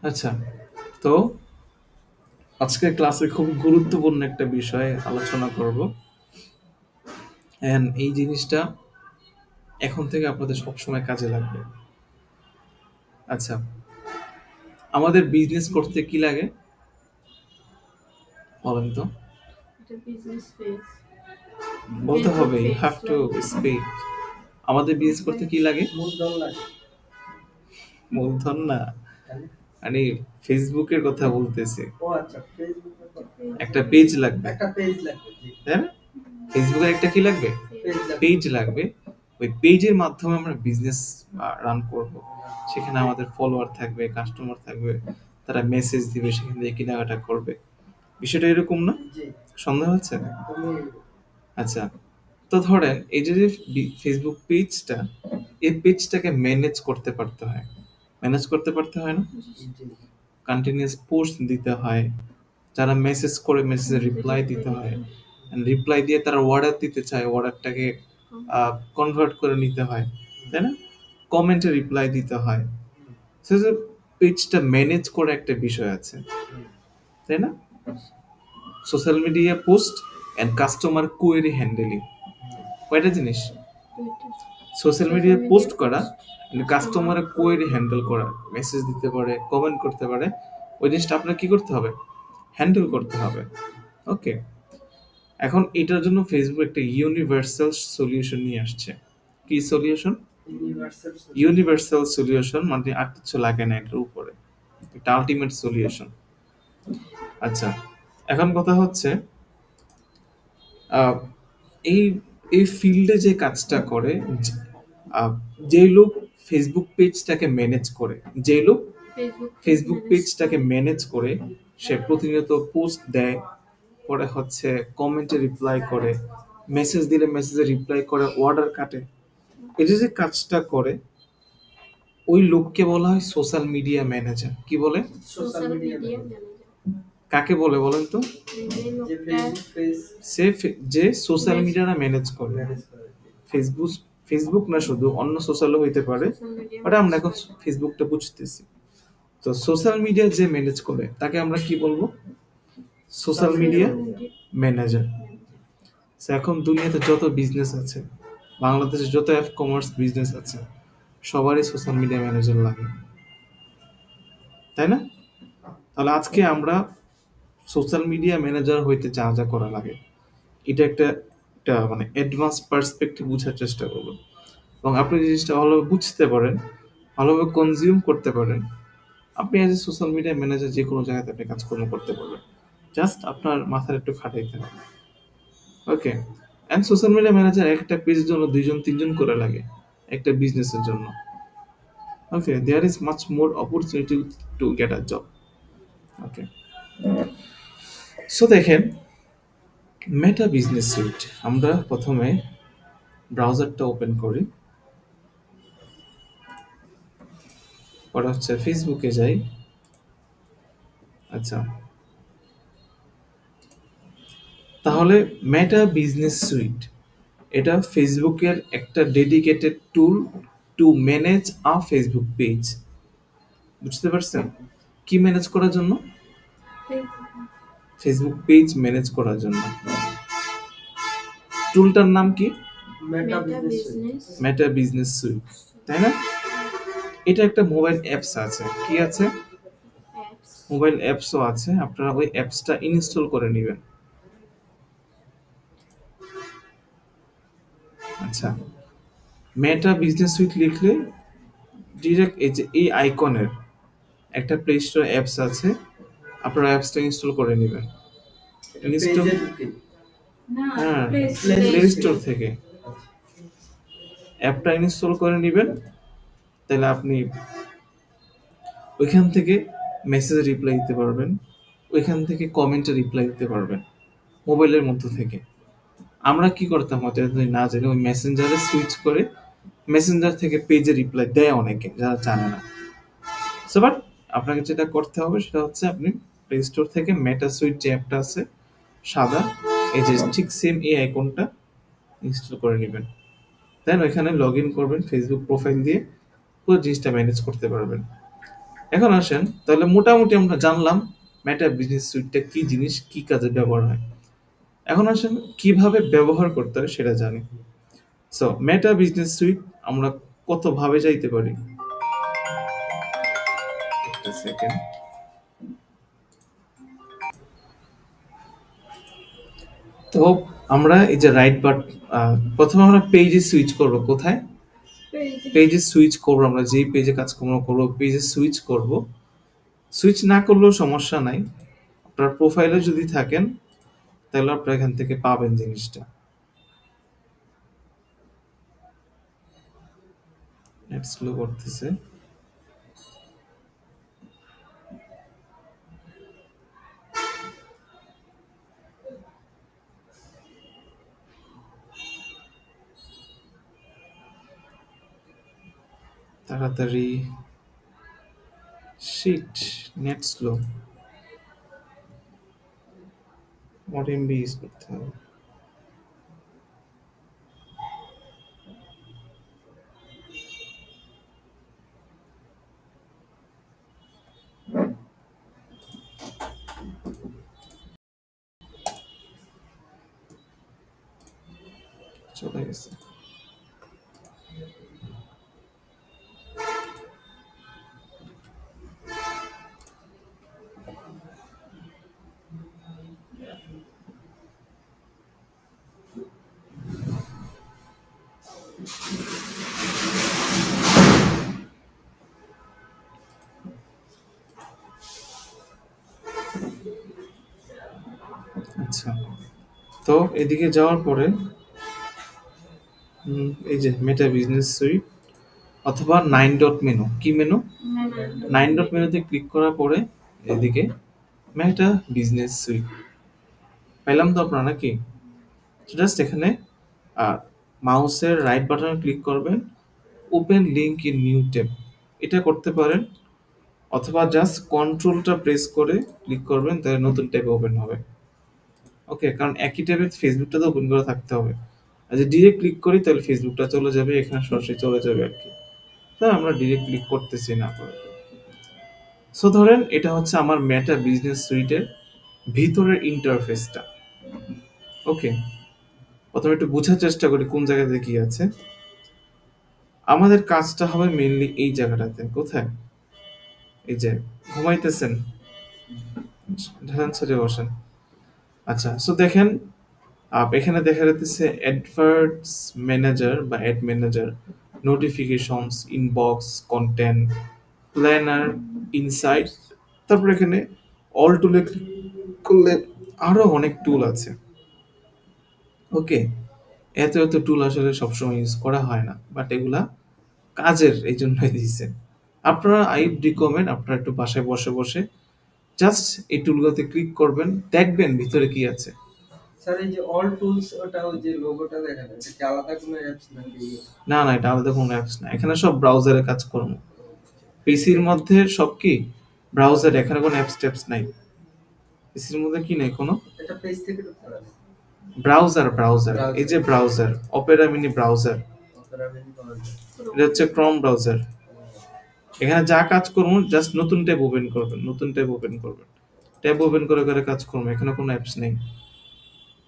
আচ্ছা, তো আজকের ক্লাসে খুব গুরুত্বপূর্ণ একটা বিষয় আলোচনা করব। এন্ড এই জিনিসটা এখন থেকে আপনাদের সবসময় কাজে লাগবে। আচ্ছা, আমাদের বিজনেস করতে কি লাগে বলেন তো? এটা বিজনেস ফেজ বলতে ফেসবুক হবে, you page have to speak. আমাদের বিজনেস করতে কি লাগে? মূলধন লাগে। মূলধন না, মানে ফেসবুকের কথা বলতেছি। ও আচ্ছা, ফেসবুকের কথা। একটা পেজ লাগবে, একটা পেজ লাগবে, জি। তাই না? ফেসবুকের একটা কি লাগবে? পেজ লাগবে। পেজ লাগবে। ওই পেজের মাধ্যমে আমরা বিজনেস রান করব। সেখানে আমাদের ফলোয়ার থাকবে, কাস্টমার থাকবে, তারা মেসেজ দিবে, সেখান থেকে কেনাকাটা করবে। বিষয়টা এরকম না? জি, সন্দেহ হচ্ছে? একদমই। আচ্ছা, তো ধরেন এই যে ফেসবুক পেজটা, এই পেজটাকে ম্যানেজ করতে পারতে হয়। ম্যানেজ করতে পারতে হয় না? জি, কন্টিনিউয়াস পোস্ট দিতে হয়, যারা মেসেজ করে মেসেজের রিপ্লাই দিতে হয়, রিপ্লাই দিয়ে তারা অর্ডার দিতে চায়, অর্ডারটাকে কনভার্ট করে নিতে হয়, তাই না? কমেন্টে রিপ্লাই দিতে হয়। সে যে পেজটা ম্যানেজ করে একটা বিষয় আছে, তাই না? Social media post and customer query handling, কয়টা জিনিস? সোশ্যাল মিডিয়া পোস্ট করা, কাস্টমারের কোয়েরি হ্যান্ডেল করা, মেসেজ দিতে পারে, কমেন্ট করতে পারে, ওই জিনিসটা আপনার কি করতে হবে? হ্যান্ডেল করতে হবে। ওকে, এখন এটার জন্য ফেসবুক একটা ইউনিভার্সাল সলিউশন নিয়ে আসছে। কি সলিউশন? ইউনিভার্সাল সলিউশন, মানে আর কিছু লাগে না এটার উপরে, একটা আলটিমেট সলিউশন। আচ্ছা, এখন কথা হচ্ছে এই এই ফিল্ডে যে কাজটা করে, যে লোক ফেসবুক পেজটাকে ম্যানেজ করে, যে লোক ফেসবুক পেজটাকে ম্যানেজ করে, সে প্রতিনিয়ত পোস্ট দেয়, পরে হচ্ছে কমেন্টে রিপ্লাই করে, মেসেজ দিলে মেসেজে রিপ্লাই করে, অর্ডার কাটে, এই যে কাজটা করে, ওই লোককে বলা হয় সোশ্যাল মিডিয়া ম্যানেজার। কি বলে? Social media. কাকে বলে বলেন তো? যে ফেসবুক পেজ সে যে সোশ্যাল মিডিয়াটা ম্যানেজ করে। ম্যানেজ করে। ফেসবুক ফেসবুক না, শুধু অন্য সোশ্যালও হইতে পারে, বাট আমরা এখন ফেসবুকটা বুঝতেছি। তো সোশ্যাল মিডিয়া যে ম্যানেজ করে তাকে আমরা কি বলবো? Social media manager. এখন দুনিয়াতে যত বিজনেস আছে, বাংলাদেশে যত কমার্স বিজনেস আছে, সবারই সোশ্যাল মিডিয়া ম্যানেজার লাগে, তাই না? তাহলে আজকে আমরা সোশ্যাল মিডিয়া ম্যানেজার হইতে যা যা করা লাগে, এটা একটা একটা মানে অ্যাডভান্স পার্সপেক্টিভ বোঝার চেষ্টা করবো, এবং আপনি জিনিসটা ভালোভাবে বুঝতে পারেন, ভালোভাবে কনজিউম করতে পারেন, আপনি as a social media manager যে কোনো জায়গাতে আপনি কাজকর্ম করতে পারবেন। জাস্ট আপনার মাথার একটু খাটাইতে হবে। ওকে, অ্যান্ড সোশ্যাল মিডিয়া ম্যানেজার একটা পেজের জন্য 2-3 জন করে লাগে একটা বিজনেসের জন্য। Okay, there is much more opportunity to get a job. Okay, so দেখেন, মেটা বিজনেস সুইট, আমরা প্রথমে ব্রাউজারটা ওপেন করি, পরে হচ্ছে ফেসবুকে যাই। আচ্ছা, তাহলে মেটা বিজনেস সুইট এটা ফেসবুকের একটা dedicated tool to manage a Facebook page. বুঝতে পারছেন? কি ম্যানেজ করার জন্য? ফেসবুক পেজ ম্যানেজ করার জন্য। টুলটার নাম কি? মেটা বিজনেস সুইট, তাই না? এটা একটা মোবাইল অ্যাপস আছে। কি আছে? মোবাইল অ্যাপসও আছে। আপনারা ওই অ্যাপসটা ইনস্টল করে নেবেন। আচ্ছা, মেটা বিজনেস সুইট লিখলে ডিরেক্ট এই যে এই আইকনের একটা প্লে স্টোর অ্যাপস আছে, আপনারা অ্যাপসটা ইনস্টল করে নেবেন। ইনস্টল, হ্যাঁ, প্লে স্টোর থেকে অ্যাপটা ইনস্টল করে নেবেন। তাহলে আপনি ওইখান থেকে মেসেজে রিপ্লাই দিতে পারবেন, ওইখান থেকে কমেন্টে রিপ্লাই দিতে পারবেন মোবাইলের মধ্যে থেকে। আমরা কি করতাম হয়তো যদি না জানি, ওই মেসেঞ্জারে সুইচ করে মেসেঞ্জার থেকে পেজে রিপ্লাই দেয় অনেকে, যারা জানে না। সো বাট আপনাকে যেটা করতে হবে সেটা হচ্ছে আপনি প্লে স্টোর থেকে মেটা সুইট যে অ্যাপটা আছে সাদা, এই যে ঠিক সেম এই আইকনটা ইনস্টল করে নেবেন। দেন ওইখানে লগ ইন করবেন ফেসবুক প্রোফাইল দিয়ে, পুরো জিনিসটা ম্যানেজ করতে পারবেন। এখন আসেন তাহলে মোটামুটি আমরা জানলাম মেটা বিজনেস সুইটটা কি জিনিস, কি কাজে ব্যবহার হয়। এখন আসেন কিভাবে ব্যবহার করতে হয় সেটা জানি। সো মেটা বিজনেস সুইট আমরা কত ভাবে যাইতে পারি। একটা সেকেন্ড। তো আমরা এই যে রাইট বাট, প্রথমে আমরা পেজে সুইচ করব। কোথায়? পেজে সুইচ করব। আমরা যেই পেজে কাজকর্ম করব পেজে সুইচ করব। সুইচ না করলেও সমস্যা নাই, আপনার প্রোফাইলে যদি থাকেন তাহলে আপনারা এখান থেকে পাবেন জিনিসটা। নেট স্লো করতেছে। তাড়াতাড়ি। Shit, net slow. মোট এমবি ইউজ করতে হবে। চলে গেছে। আচ্ছা, তো এদিকে যাওয়ার পরে এই যে মেটা বিজনেস সুইট অথবা 9 ডট মেনু। কি মেনু? 9 ডট মেনুতে ক্লিক করার পরে এদিকে মেটা বিজনেস সুইট পেলাম তো আপনারা নাকি? জাস্ট এখানে মাউসের রাইট বাটনে ক্লিক করবেন, open link in new tab, এটা করতে পারেন। অথবা জাস্ট কন্ট্রোলটা প্রেস করে ক্লিক করবেন, তাহলে নতুন ট্যাবে ওপেন হবে। ওকে, কারণ একই ট্যাবে ফেসবুকটা তো ওপেন করা থাকতে হবে। আর যদি ডিরেক্ট ক্লিক করি তাহলে ফেসবুকটা চলে যাবে, এখানে সরাসরি চলে যাবে আর কি। তাই আমরা ডিরেক্ট ক্লিক করতেছি না। সো ধরেন এটা হচ্ছে আমার মেটা বিজনেস সুইটের ভিতরের ইন্টারফেসটা। ওকে, প্রথমে একটু বোঝার চেষ্টা করি কোন জায়গাতে কি আছে। আমাদের কাজটা হবে মেইনলি এই জায়গাটাতে। কোথায়? এই যে ঘুমাইতেছেন, ঢালান ছেড়ে বসেন। আচ্ছা, সো দেখেন এখানে দেখা যাচ্ছে অ্যাডভার্টস ম্যানেজার বা ad manager, notifications, inbox, content planner, insight. তারপর এখানে অল টুলে ক্লিক করলে আরো অনেক টুল আছে। ওকে, এত এত টুল আসলে সবসময় ইউজ করা হয় না, বাট এগুলা কাজের, এই জন্যই দিয়েছে। আপনারা আই রিকমেন্ড আপনারা একটু বাসায় বসে বসে জাস্ট এই টুলগুলোতে ক্লিক করবেন, দেখবেন ভিতরে কি আছে। স্যার এই যে অল টুলস, ওটা ওই যে লোগোটা দেখা যায়, এটা কি আলাদা কোনো অ্যাপস নাকি? না না, এটা আলাদা কোনো অ্যাপস না, এখানে সব ব্রাউজারে কাজ করবো। পিসির মধ্যে সব কি ব্রাউজার, এখানে কোনো অ্যাপস ট্যাপস নাই। পিসির মধ্যে কি নাই কোনো এটা পেজ থেকে ঢুকতে পারে। ব্রাউজার, ব্রাউজার এই যে browser, Opera mini browser, Opera mini browser. এটা হচ্ছে ক্রোম ব্রাউজার। এখানে যা কাজ করবো জাস্ট নতুন ট্যাব ওপেন করবেন, নতুন ট্যাব ওপেন করবেন, ট্যাব ওপেন করে করে কাজ করবো। এখানে কোনো অ্যাপস নেই,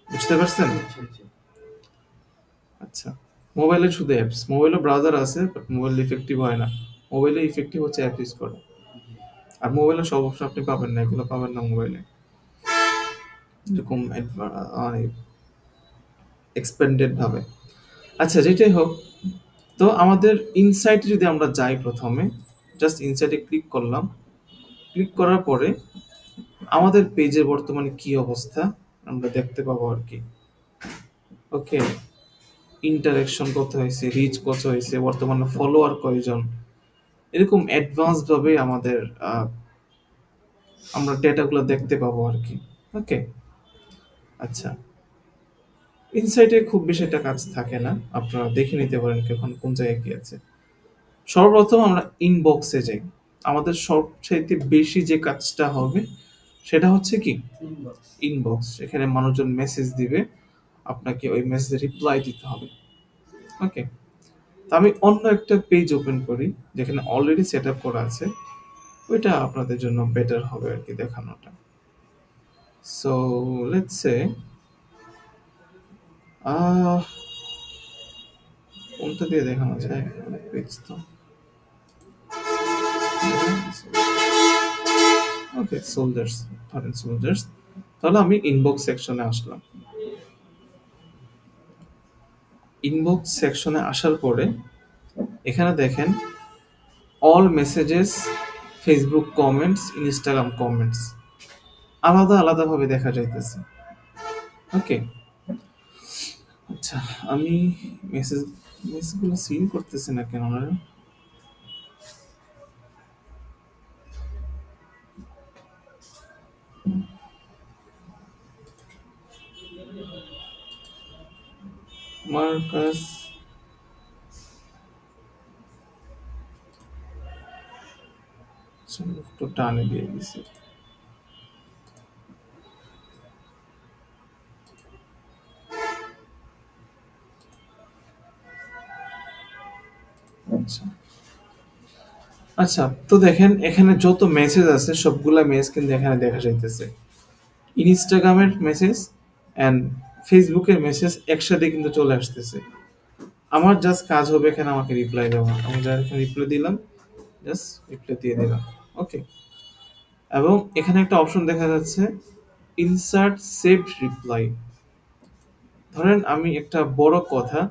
বুঝতে পারছেন? আচ্ছা, মোবাইলে শুধু অ্যাপস, মোবাইলে ব্রাউজার আছে বাট মোবাইল ইফেক্টিভ হয় না। মোবাইলে ইফেক্টিভ হচ্ছে অ্যাপ ইউজ করা। আর মোবাইলে সব অপশন আপনি পাবেন না, এগুলো পাবেন না মোবাইলে এরকম মানে এক্সপেন্ডেড ভাবে। আচ্ছা, যেটাই হোক, তো আমাদের ইনসাইটে যদি আমরা যাই, প্রথমে জাস্ট ইনসাইটে ক্লিক করলাম। ক্লিক করার পরে আমাদের পেজের বর্তমানে কি অবস্থা আমরা দেখতে পাবো আর কি। ওকে, ইন্টারেকশন কত হয়েছে, রিচ কত হয়েছে, বর্তমানে ফলোয়ার কয়জন, এরকম অ্যাডভান্স ভাবে আমাদের আমরা ডেটাগুলো দেখতে পাবো আর কি। ওকে, আচ্ছা, ইনসাইটে খুব বেশি একটা কাজ থাকে না, আপনারা দেখে নিতে পারেন কখন কোন জায়গায় কি আছে। সর্বপ্রথম আমরা ইনবক্সে যাই। আমাদের সবচাইতে বেশি যে কাজটা হবে সেটা হচ্ছে কি ইনবক্স। ইনবক্স। এখানে মানুষজন মেসেজ দিবে, আপনাকে ওই মেসেজে রিপ্লাই দিতে হবে। ওকে, তো আমি অন্য একটা পেজ ওপেন করি যেখানে অলরেডি সেট আপ করা আছে। ওইটা আপনাদের জন্য বেটার হবে আর কি দেখানোটা। সো লেটস সে কোনটা দিয়ে দেখানো যায়, অনেক পেজ তো। ওকে, সোলজার্স, ধরেন সোলজার্স। তাহলে আমি ইনবক্স সেকশনে আসলাম। ইনবক্স সেকশনে আসার পরে এখানে দেখেন all messages, Facebook comments, Instagram comments আলাদা আলাদাভাবে দেখা যাইতেছে। ওকে, আচ্ছা আমি মেসেজগুলো সিন করতেছি না কেন ওনারা? মার্কাস একটু টানে দিয়ে দিছি। আচ্ছা আচ্ছা, তো দেখেন এখানে যত মেসেজ আছে সবগুলা মেসেজ কিন্তু এখানে দেখা যাইতেছে। ইনস্টাগ্রামের মেসেজ অ্যান্ড ফেসবুকের মেসেজ একসাথে কিন্তু চলে আসতেছে। আমার জাস্ট কাজ হবে এখানে আমাকে রিপ্লাই দেওয়া। আমি যা এখানে রিপ্লাই দিলাম, জাস্ট রিপ্লাই দিয়ে দিলাম। ওকে, এবং এখানে একটা অপশন দেখা যাচ্ছে ইনসার্ট সেভড রিপ্লাই। ধরেন আমি একটা বড় কথা,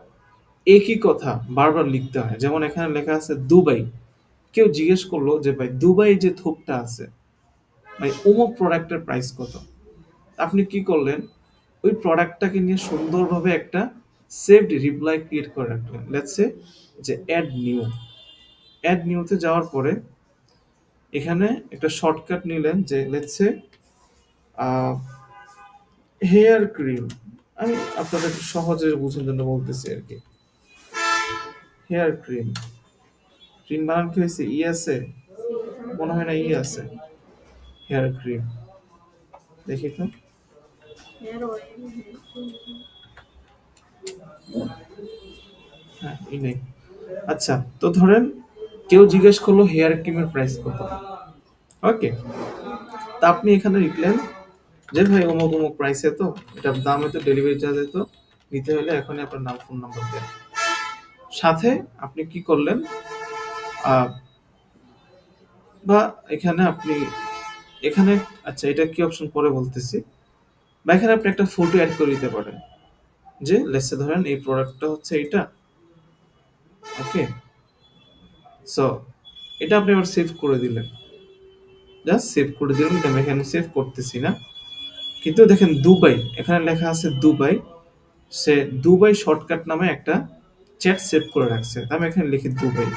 একই কথা বারবার লিখতে হয়, যেমন এখানে লেখা আছে দুবাই। কেউ জিজ্ঞেস করলো যে ভাই দুবাই যে থোকটা আছে, ভাই অমুক প্রোডাক্টের প্রাইস কত? আপনি কি করলেন, ওই প্রোডাক্টটাকে নিয়ে সুন্দরভাবে একটা সেভড রিপ্লাই ক্রিয়েট করে রাখলেন। লেটস সে যে অ্যাড নিউতে যাওয়ার পরে এখানে একটা শর্টকাট নিলেন যে লেটস সে হেয়ার ক্রিম। আমি আপনাদের সহজে বোঝার জন্য বলতেছি আর কি। হেয়ার ক্রিম, ক্রিম বানান কি হয়েছে? ই আছে? মনে হয় না ই আছে। হেয়ার ক্রিম, দেখি তো। हेयर ऑयल है হ্যাঁ, ই নেই। আচ্ছা, তো ধরেন কেউ জিজ্ঞেস করলো হেয়ার ক্রিমের প্রাইস কত। ওকে, তা আপনি এখানে লিখলেন যে ভাই অমুক অমুক প্রাইসে, তো এটার দাম এত, ডেলিভারি চার্জ এত, নিতে হলে এখনই আপনার নাম ফোন নাম্বার দেন। সাথে আপনি কি করলেন, আহ, বা এখানে আপনি এখানে, আচ্ছা এটা কি অপশন পরে বলতেছি, বা এখানে আপনি একটা ফটো অ্যাড করে দিতে পারেন যে লেটস ধরেন এই প্রোডাক্টটা হচ্ছে এইটা। ওকে, সো এটা আপনি আবার সেভ করে দিলেন, জাস্ট সেভ করে দিলাম, কিন্তু আমি এখানে সেভ করতেছি না। কিন্তু দেখেন দুবাই, এখানে লেখা আছে দুবাই। সে দুবাই শর্টকাট নামে একটা চ্যাট সেভ করে রাখছে। আমি এখানে লিখি দুবাই।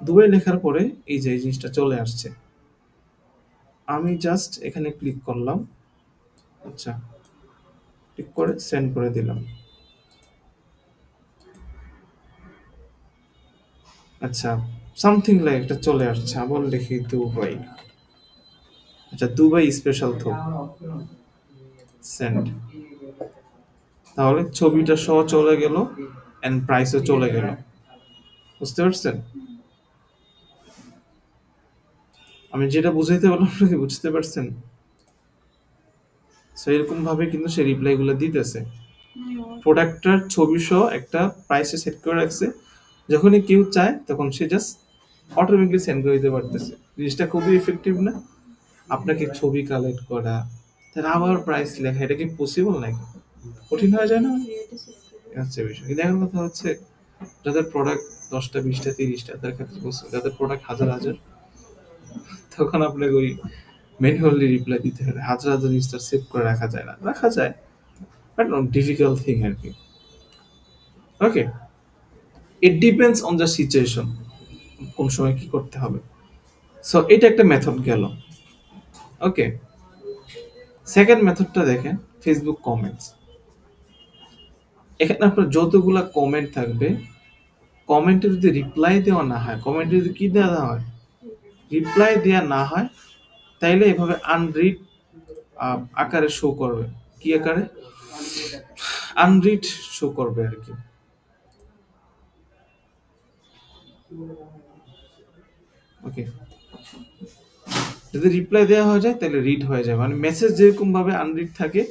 দুবাই লেখার পরে এই যে এই জিনিসটা চলে আসছে। আমি জাস্ট এখানে ক্লিক করলাম। আচ্ছা, ক্লিক করে সেন্ড করে দিলাম। আচ্ছা, সামথিং লাইক এটা চলে আসছে। আবার লিখি দুবাই। আচ্ছা, দুবাই স্পেশাল থোক, সেন্ড। তাহলে ছবিটা সহ চলে গেল এন্ড প্রাইসও চলে গেল। বুঝতে পারছেন? আমি যেটা বুঝাইতে পারলাম আপনাকে, বুঝতে পারছেন? সো এরকম ভাবে কিন্তু সে রিপ্লাই গুলো দিতেছে। नहीं और প্রোডাক্টটার ছবি সহ একটা প্রাইসে সেট করে রাখছে। যখনই কেউ চায় তখন সে জাস্ট অটোমেটিকলি সেন্ড করে দিতে পারতেছে। জিনিসটা খুবই ইফেক্টিভ না? আপনাকে ছবি কালেক্ট করা, তার আবার প্রাইস লেখা, এটা কি পসিবল নাকি? কঠিন হয়ে যায় না? क्रिएटिव এই হচ্ছে বিষয়। কিন্তু এখন কথা হচ্ছে যাদের প্রোডাক্ট 10টা 20টা 30টা, তাদের ক্ষেত্রে বুঝছে, যাদের প্রোডাক্ট হাজার হাজার, তখন আপনাকে ওই ম্যানুয়ালি রিপ্লাই দিতে হবে। হাজার হাজার জিনিসটা সেভ করে রাখা যায় না, রাখা যায় বাট ডিফিকাল্ট থিং আর কি। Okay, it depends on the situation, কোন সময় কি করতে হবে। সো এটা একটা মেথড গেল। ওকে, সেকেন্ড মেথডটা দেখেন, ফেসবুক কমেন্টস। এখানে আপনার যতগুলা কমেন্ট থাকবে, কমেন্টে যদি রিপ্লাই দেওয়া না হয়, কমেন্টে যদি কি দেওয়া হয়, রিপ্লাই দেওয়া না হয়, তাইলে এভাবে আনরিড আকারে শো করবে। কি আকারে? আনরিড শো করবে আর কি। ওকে, যদি রিপ্লাই দেওয়া হয়ে যায় তাহলে রিড হয়ে যাবে, মানে মেসেজ যেরকম ভাবে আনরিড থাকে,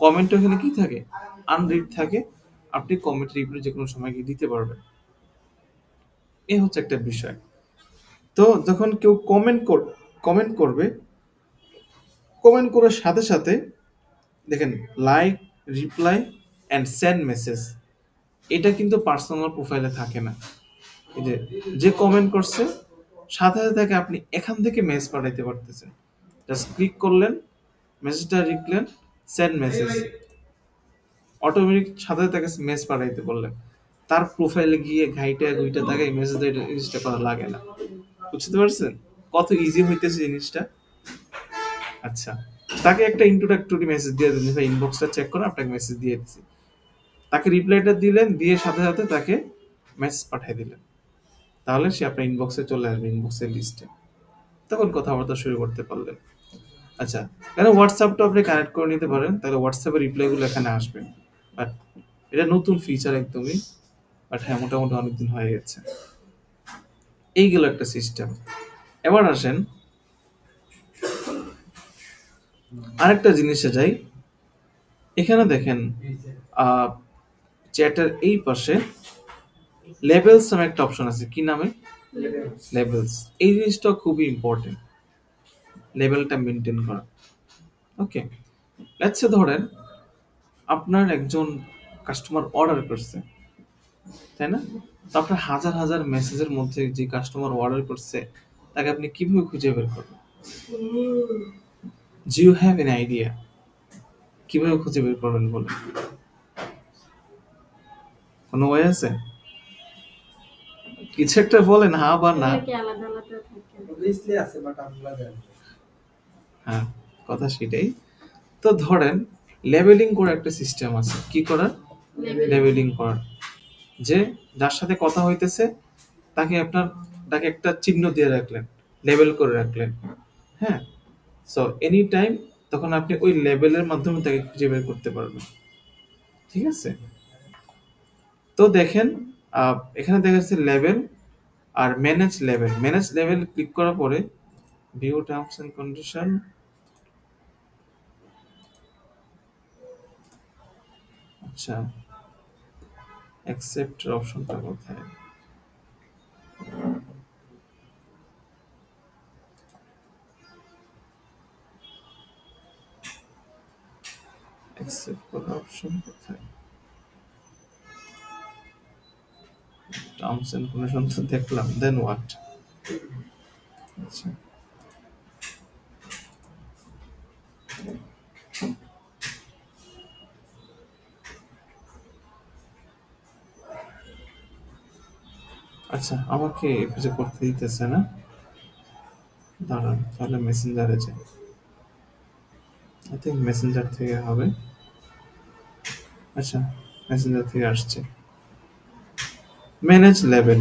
কমেন্ট ওখানে কি থাকে, আনরিড থাকে। আপনি কমেন্ট রিপ্লাই যে কোনো সময় গিয়ে দিতে পারবেন। এই হচ্ছে একটা বিষয়। তো যখন কেউ কমেন্ট করবে, কমেন্ট করার সাথে সাথে দেখেন like, reply and send message, এটা কিন্তু পার্সোনাল প্রোফাইলে থাকে না। এই যে যে কমেন্ট করছে সাথে সাথে তাকে আপনি এখান থেকে মেসেজ পাঠাইতে পারতেছেন। জাস্ট ক্লিক করলেন, মেসেজটা লিখলেন, সেন্ড মেসেজ, অটোমেটিক সাথে সাথে তাকে মেসেজ পাঠাইতে বললেন। তার প্রোফাইলে গিয়ে ঘাইটা ঘুইটা তাকে মেসেজ জিনিসটা করা লাগে না। বুঝতে পারছেন কত ইজি হইতেছে জিনিসটা? আচ্ছা, তাকে একটা ইন্ট্রোডাক্টরি মেসেজ দিয়ে দিলেন, ভাই ইনবক্সটা চেক করে আপনাকে মেসেজ দিয়ে দিচ্ছি, তাকে রিপ্লাইটা দিলেন, দিয়ে সাথে সাথে তাকে মেসেজ পাঠিয়ে দিলেন, তাহলে সে আপনার ইনবক্সে চলে আসবে, ইনবক্সের লিস্টে, তখন কথাবার্তা শুরু করতে পারলেন। আচ্ছা, কেন হোয়াটসঅ্যাপটা আপনি কানেক্ট করে নিতে পারেন, তাহলে হোয়াটসঅ্যাপের রিপ্লাইগুলো এখানে আসবে। বাট এটা নতুন ফিচার একদমই, বাট হ্যাঁ মোটামুটি অনেকদিন হয়ে গেছে। এইগুলো একটা সিস্টেম। এবার আসেন আরেকটা জিনিসে যাই। এখানে দেখেন চ্যাটের এই পাশে লেভেলস নামে একটা অপশন আছে। কি নামে? লেভেলস। এই জিনিসটা খুবই ইম্পর্টেন্ট, লেভেলটা মেনটেন করা। ওকে, লেটস সে ধরেন আপনার একজন কাস্টমার অর্ডার করছে, তাই না? তো আপনার হাজার হাজার মেসেজের মধ্যে যে কাস্টমার অর্ডার করছে তাকে আপনি কিভাবে খুঁজে বের করবেন? Do you have an idea কিভাবে খুঁজে বের করবেন বলে? কোনো ওয়ে আছে? কিছু একটা বলেন, হ্যাঁ বা না। কি আলাদা আলাদা থাকে? অবভিয়াসলি আছে, বাট আমরা জানি না। হ্যাঁ, কথা সেটাই। তো ধরেন লেবেলিং করে একটা সিস্টেম আছে। কি করার? লেবেলিং করার। যে যার সাথে কথা হইতেছে তাকে একটা চিহ্ন দিয়ে রাখলেন, লেবেল করে রাখলেন। হ্যাঁ, সো এনি টাইম তখন আপনি ওই লেবেলের মাধ্যমে তাকে খুঁজে বের করতে পারবেন। ঠিক আছে? তো দেখেন এখানে দেখা যাচ্ছে লেবেল আর ম্যানেজ লেভেল ক্লিক করার পরে ভিউ টার্মস এন্ড কন্ডিশন, আচ্ছা অ্যাকসেপ্ট অপশনটা কোথায়? অ্যাকসেপ্ট করার অপশন কোথায়? টার্মস এন্ড কন্ডিশন তো দেখলাম, দেন হোয়াট? আচ্ছা, আচ্ছা আমাকে কিছু করতে দিতেছে না, দাঁড়ান তাহলে মেসেঞ্জারে যাই। আই থিঙ্ক মেসেঞ্জার থেকে হবে। আচ্ছা, মেসেঞ্জার থেকে আসছে ম্যানেজ লেভেল।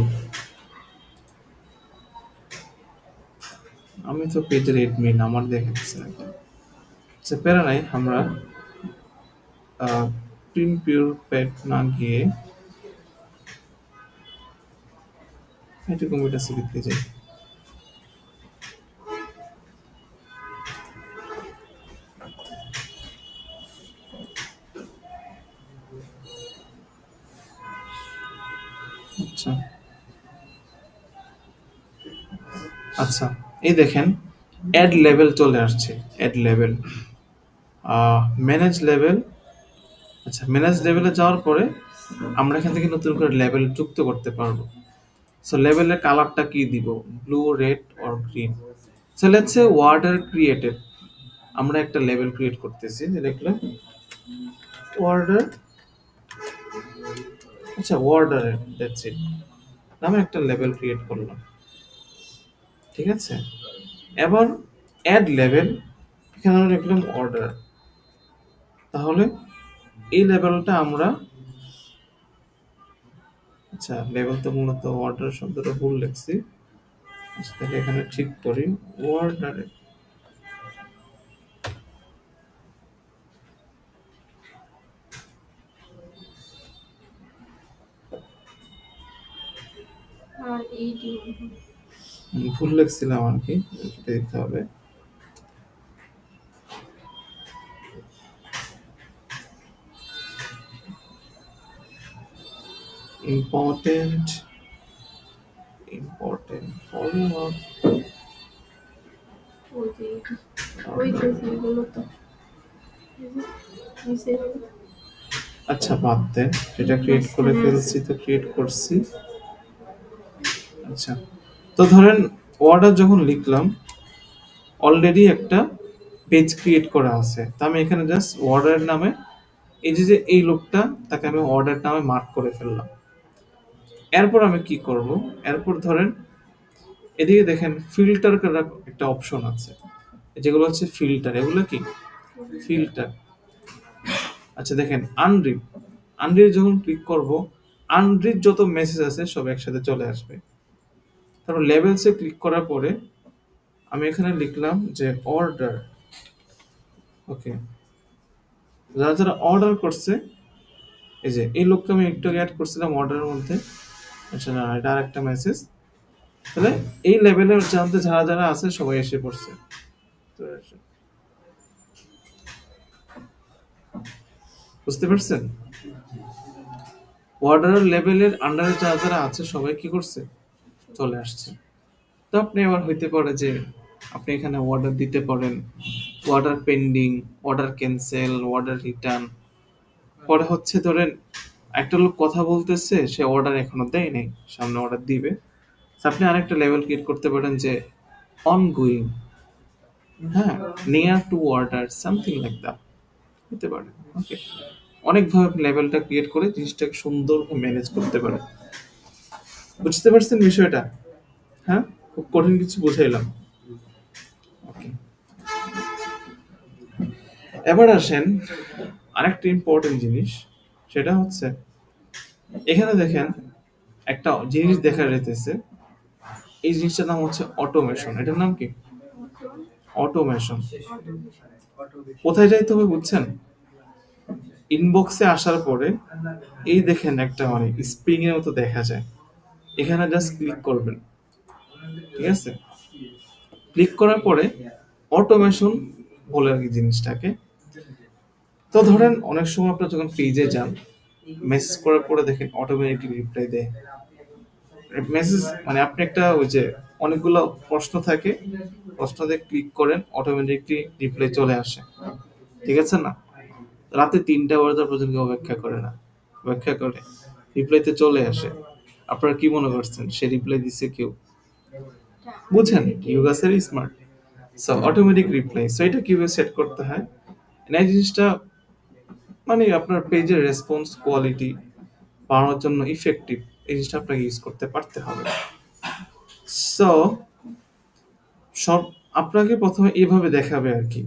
আমি তো পেজের এডমিন, আমার দেখাচ্ছে না। আচ্ছা প্যারা নাই, আমরা প্রিন্ট পিওর প্যাড না গিয়ে একটু কম্পিউটার সিরিজে যাই। আচ্ছা আচ্ছা, এই দেখেন অ্যাড লেভেল চলে আসছে। Add level, manage level. আচ্ছা, ম্যানেজ লেভেলে যাওয়ার পরে আমরা এখান থেকে নতুন করে লেভেল যুক্ত করতে পারবো। সো লেভেলের কালারটা কি দিব? Blue, red or green? So let's say order created, আমরা একটা লেভেল ক্রিয়েট করতেছি। দেখলাম ওয়ার্ডার, আচ্ছা ওয়ার্ডার, দ্যাটস ইট, নামে একটা লেভেল ক্রিয়েট করলাম। ঠিক আছে, এবার অ্যাড লেভেল, এখানে আমরা লিখলাম অর্ডার। তাহলে এই লেভেলটা আমরা, আচ্ছা লেভেল তো মূলত অর্ডার শব্দটা ভুল লিখছি। আচ্ছা তাহলে এখানে ঠিক করি অর্ডারে। আর এইটি ভুল লিখছিলাম আর কি, এটা দিতে হবে। Important follow up. ওই যে ওই যে যেগুলো তো নিচে আচ্ছা বাদ দেন, এটা ক্রিয়েট করে ফেলছি, তো ক্রিয়েট করছি। আচ্ছা, তো ধরেন অর্ডার যখন লিখলাম অলরেডি একটা পেজ ক্রিয়েট করা আছে, তো আমি এখানে জাস্ট অর্ডার নামে এই যে এই লোকটা তাকে আমি অর্ডার নামে মার্ক করে ফেললাম। এরপর আমি কি করব, এরপর ধরেন এদিকে দেখেন ফিল্টার করার একটা অপশন আছে, যেগুলো হচ্ছে ফিল্টার, এগুলো কি ফিল্টার। আচ্ছা দেখেন আনরিড, আনরিড যখন ক্লিক করব আনরিড যত মেসেজ আছে সব একসাথে চলে আসবে। তারপর লেভেলসে ক্লিক করার পরে আমি এখানে লিখলাম যে অর্ডার। ওকে, যারা যারা অর্ডার করছে, এই যে এই লোককে আমি একটু অ্যাড করছিলাম অর্ডারের মধ্যে। আচ্ছা না, এটা আর একটা মেসেজ। তাহলে এই লেভেলের জানতে যারা যারা আছে সবাই এসে পড়ছে। বুঝতে পারছেন? অর্ডার লেভেলের আন্ডারে যারা যারা আছে সবাই কি করছে, চলে আসছে। তো আপনি আবার হইতে পারে যে আপনি এখানে অর্ডার দিতে পারেন, order pending, order cancel, order return. পরে হচ্ছে ধরেন একটা লোক কথা বলতেছে, সে অর্ডার এখনো দেয় নাই, সামনে অর্ডার দিবে। আপনি আরেকটা লেভেল ক্রিয়েট করতে পারেন যে অনগোয়িং, হ্যাঁ, near to order, something like that হতে পারে। ওকে, অনেকভাবে আপনি লেভেলটা ক্রিয়েট করে জিনিসটাকে সুন্দরভাবে ম্যানেজ করতে পারেন। বুঝতে পারছেন বিষয়টা? হ্যাঁ, খুব কঠিন কিছু বুঝাইলাম। ওকে, এবার আসেন আরেকটা ইম্পর্টেন্ট জিনিস, সেটা হচ্ছে এখানে দেখেন একটা জিনিস দেখা যেতেছে, এই জিনিসটার নাম হচ্ছে অটোমেশন। এটার নাম কি? অটোমেশন। কোথায় যাইতে হবে বুঝছেন? ইনবক্সে আসার পরে এই দেখেন একটা মানে স্প্রিং এর মতো দেখা যায়, এখানে জাস্ট ক্লিক করবেন। ঠিক আছে, ক্লিক করার পরে অটোমেশন বলে আর কি জিনিসটাকে। তো ধরেন অনেক সময় আপনার যখন পেজে যান, মেসেজ করার পরে দেখেন অটোমেটিকলি রিপ্লাই দেয়। মেসেজ মানে আপনি একটা ওই যে অনেকগুলো প্রশ্ন থাকে, প্রশ্নতে ক্লিক করেন অটোমেটিকলি রিপ্লাই চলে আসে। ঠিক আছে না? রাতে 3টা বাজার পর্যন্ত অপেক্ষা করে না, অপেক্ষা করে রিপ্লাইতে চলে আসে। আপনারা কি মনে করছেন সে রিপ্লাই দিছে কেউ? বুঝেন, ইউগাসের smart. So automatic reply, so এটা কিভাবে সেট করতে হয়, এই জিনিসটা মানে আপনার পেজের রেসপন্স কোয়ালিটি বাড়ানোর জন্য ইফেক্টিভ, এই জিনিসটা আপনাকে ইউজ করতে পারতে হবে। সো সব আপনাকে প্রথমে এইভাবে দেখাবে আর কি।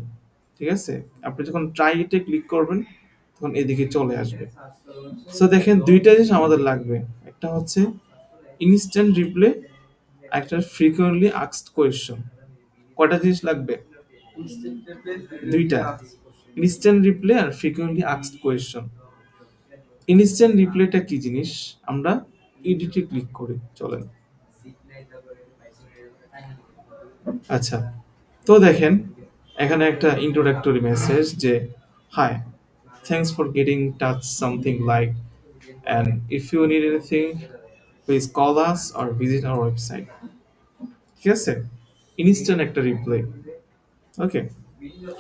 ঠিক আছে, আপনি যখন ট্রাইতে ক্লিক করবেন তখন এদিকে চলে আসবে। সো দেখেন দুইটা জিনিস আমাদের লাগবে, একটা হচ্ছে ইনস্ট্যান্ট রিপ্লে, একটা ফ্রিকোয়েন্টলি আস্কড কোয়েশ্চন। কয়টা জিনিস লাগবে? দুইটা, ইনস্ট্যান্ট রিপ্লে আর ফ্রিকোয়েন্টলি আস্কড কোয়েশ্চন। ইনস্ট্যান্ট রিপ্লেটা কি জিনিস, আমরা এডিটে ক্লিক করি, চলেন। আচ্ছা, তো দেখেন এখানে একটা ইন্ট্রোডাক্টরি মেসেজ যে hi, thanks for getting touch something like, and if you need anything please call us or visit our website. ঠিক আছে, ইনস্ট্যান্ট একটা reply. Okay,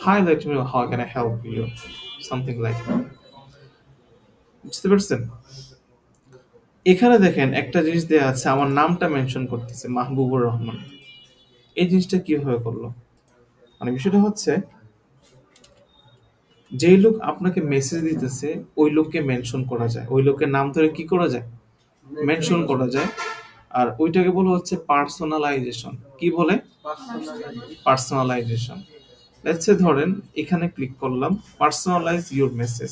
hi, let me know how can I help you, something like. বুঝতে পারছেন? এখানে দেখেন একটা জিনিস দেওয়া আছে, আমার নামটা মেনশন করতেছে মাহবুবুর রহমান। এই জিনিসটা কিভাবে করলো, মানে বিষয়টা হচ্ছে যেই লোক আপনাকে মেসেজ দিতেছে ওই লোককে মেনশন করা যায়, ওই লোকের নাম ধরে কি করা যায়, মেনশন করা যায়। আর ওইটাকে বলা হচ্ছে পার্সোনালাইজেশন। কি বলে? পার্সোনালাইজেশন। লেটস সে ধরেন এখানে ক্লিক করলাম পার্সোনালাইজ ইউর মেসেজ।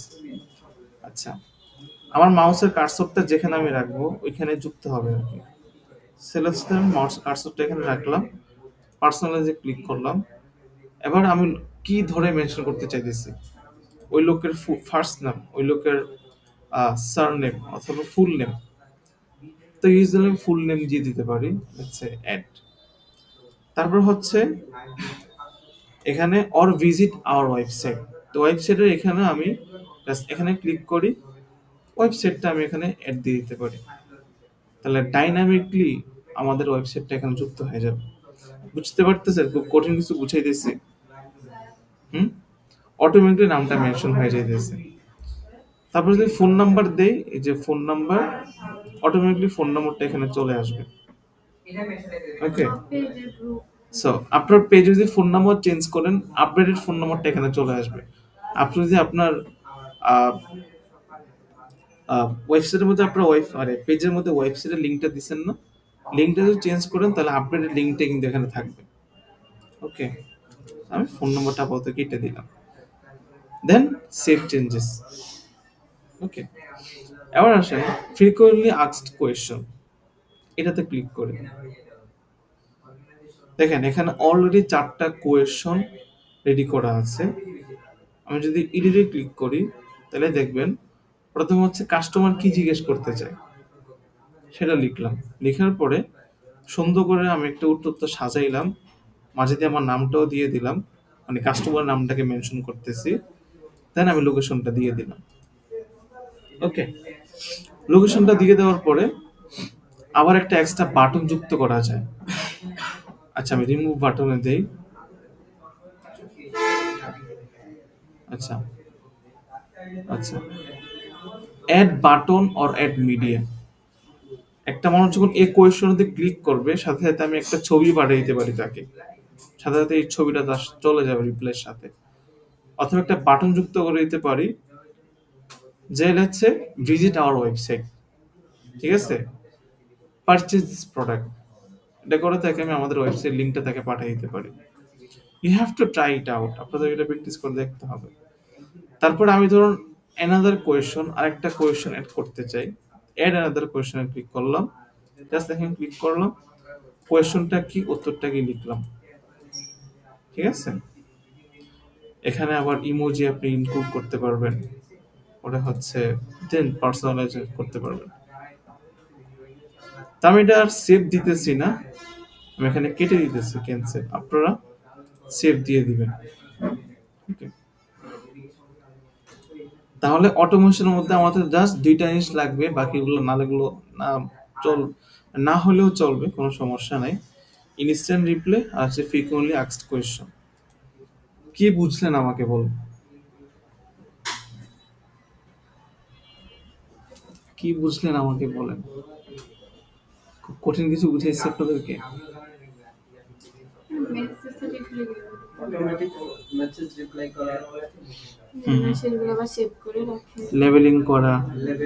আচ্ছা, আমার মাউসের কার্সরটা যেখানে আমি রাখবো ওইখানে যুক্ত হবে আর কি। সেলেক্ট মাউস কার্সরটা এখানে রাখলাম, পার্সোনালাইজে ক্লিক করলাম। এবার আমি কি ধরে মেনশন করতে চাইতেছি, ওই লোকের ফার্স্ট নাম, ওই লোকের সারনেম অথবা ফুল নেম। তো ইউজুয়ালি ফুল নেম দিয়ে দিতে পারি, লেটস সে অ্যাড। তারপর হচ্ছে এখানে অর ভিজিট আওয়ার ওয়েবসাইট। তো ওয়েবসাইটের এখানে আমি জাস্ট এখানে ক্লিক করি, ওয়েবসাইটটা আমি এখানে অ্যাড দিয়ে দিতে পারি, তাহলে ডাইনামিকলি আমাদের ওয়েবসাইটটা এখানে যুক্ত হয়ে যাবে। বুঝতে পারতেছেন? খুব কঠিন কিছু বুঝাইতেছি। অটোমেটিকলি নামটা মেনশন হয়ে যাইতেছে। তারপর যদি ফোন নাম্বার দেই, এই যে ফোন নাম্বার, অটোমেটিকলি ফোন নাম্বারটা এখানে চলে আসবে। ওকে, পেজের গ্রুপ সো আপনার পেজে যদি ফোন নাম্বার চেঞ্জ করেন, আপডেটেড ফোন নাম্বারটা এখানে চলে আসবে। আপনি যদি আপনার ওয়েবসাইটের মধ্যে আপনার পেজের মধ্যে ওয়েবসাইটের লিঙ্কটা দিচ্ছেন না, লিঙ্কটা যদি চেঞ্জ করেন তাহলে আপডেটেড লিঙ্কটা কিন্তু এখানে থাকবে। ওকে, আমি ফোন নাম্বারটা আপাতত কেটে দিলাম, দেন সেভ চেঞ্জেস। ওকে, এবার আসেন ফ্রিকোয়েন্টলি আস্কড কোয়েশ্চন, এটাতে ক্লিক করে দেখেন এখানে অলরেডি 4টা কোয়েশ্চন রেডি করা আছে। আমি যদি এডিটে ক্লিক করি তাহলে দেখবেন প্রথমে হচ্ছে কাস্টমার কি জিজ্ঞেস করতে চায় সেটা লিখলাম, লেখার পরে সুন্দর করে আমি একটা উত্তরটা সাজাইলাম, মাঝে দিয়ে আমার নামটাও দিয়ে দিলাম, মানে কাস্টমার নামটাকে মেনশন করতেছি, দেন আমি লোকেশনটা দিয়ে দিলাম। ওকে, লোকেশনটা দিয়ে দেওয়ার পরে আবার একটা এক্সট্রা বাটন যুক্ত করা যায়। আচ্ছা, আমি রিমুভ বাটনে দেই। আচ্ছা আচ্ছা, add button or add media. একটা মানুষ যখন এই কোয়েশ্চনতে ক্লিক করবে, সাথে সাথে আমি একটা ছবি পাঠিয়ে দিতে পারি তাকে, সাথে সাথে এই ছবিটা তার চলে যাবে রিপ্লাইয়ের সাথে। অথবা একটা বাটন যুক্ত করে দিতে পারি যে হচ্ছে ভিজিট আওয়ার ওয়েবসাইট, ঠিক আছে, পারচেজ দিস প্রোডাক্ট, এটা করে তাকে আমি আমাদের ওয়েবসাইট লিঙ্কটা তাকে পাঠিয়ে দিতে পারি। You have to try it out, আপনাদের এটা প্র্যাকটিস করে দেখতে হবে। তারপর আমি ধরুন অ্যানাদার কোয়েশ্চন, আরেকটা কোয়েশ্চন অ্যাড করতে চাই, অ্যাড অ্যানাদার কোয়েশ্চনে ক্লিক করলাম, জাস্ট এখানে ক্লিক করলাম, কোয়েশ্চনটা কি, উত্তরটা কি লিখলাম, ঠিক আছে। এখানে আবার ইমোজি আপনি ইনক্লুড করতে পারবেন, ওটা হচ্ছে দেন পার্সোনালাইজ করতে পারবেন। তা আমি এটা আর সেভ দিতেছি না, আমি এখানে কেটে দিতেছি ক্যান্সেল, আপনারা সেভ দিয়ে দিবেন। ওকে, তাহলে অটোমেশনের মধ্যে আমাদের জাস্ট 2টা জিনিস লাগবে, বাকিগুলো না লাগলো না না হলেও চলবে, কোনো সমস্যা নাই। ইনস্ট্যান্ট রিপ্লে আর হচ্ছে ফ্রিকোয়েন্টলি আস্কড কোয়েশ্চন। কি বুঝলেন আমাকে বলুন, কি বুঝলেন আমাকে বলেন। খুব কঠিন কিছু বুঝাইছে আপনাদেরকে? মেসেজে রিপ্লাই দিবে অটোমেটিক মেসেজ রিপ্লাই করা, সেগুলো আবার সেভ করে রাখে। লেভেলিং করা,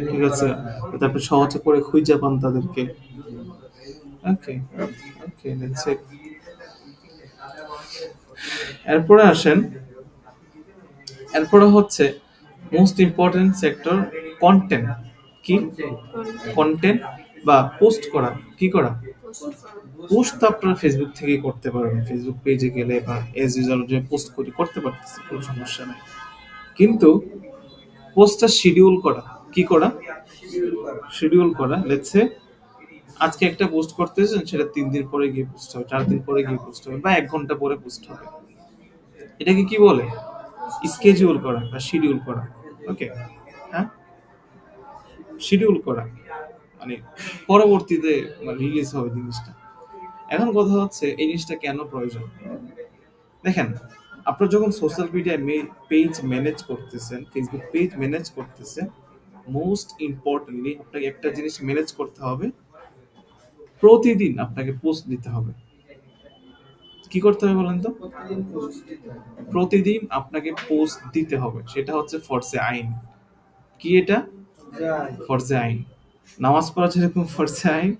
ঠিক আছে, তারপর সহজে করে খুঁজে পান তাদেরকে। ওকে ওকে, দ্যাটস ইট। এরপরে আসেন, এরপরে হচ্ছে মোস্ট ইম্পর্টেন্ট সেক্টর কন্টেন্ট। কি কন্টেন্ট বা পোস্ট করা, কি করা, পোস্ট তো আপনারা ফেসবুক থেকে করতে পারবেন, ফেসবুক পেজে গেলে বা এজ ইউজুয়াল যে পোস্ট করি করতে পারতেছি, কোনো সমস্যা নাই। কিন্তু পোস্টটা শিডিউল করা, কি করা, শিডিউল করা। লেটস সে আজকে একটা পোস্ট করতেছেন, সেটা 3 দিন পরে গিয়ে পোস্ট হবে, 4 দিন পরে গিয়ে পোস্ট হবে, বা 1 ঘন্টা পরে পোস্ট হবে। এটাকে কি বলে? স্কেডিউল করা বা শিডিউল করা। ওকে, হ্যাঁ, শিডিউল করা মানে পরবর্তীতে রিলিজ হবে জিনিসটা। এখন কথা হচ্ছে এই জিনিসটা কেন প্রয়োজন। দেখেন, আপনারা যখন সোশ্যাল মিডিয়া পেজ ম্যানেজ করতেছেন, ফেসবুক পেজ ম্যানেজ করতেছেন, মোস্ট ইম্পর্টেন্টলি আপনাকে একটা জিনিস ম্যানেজ করতে হবে, প্রতিদিন আপনাকে পোস্ট দিতে হবে। কি করতে হবে বলেন তো? প্রতিদিন পোস্ট দিতে হবে। প্রতিদিন আপনাকে পোস্ট দিতে হবে, সেটা হচ্ছে ফরজে আইন। কি এটা? যাই, ফরজে আইন। নামাজ পড়া যেরকম ফরজে আইন,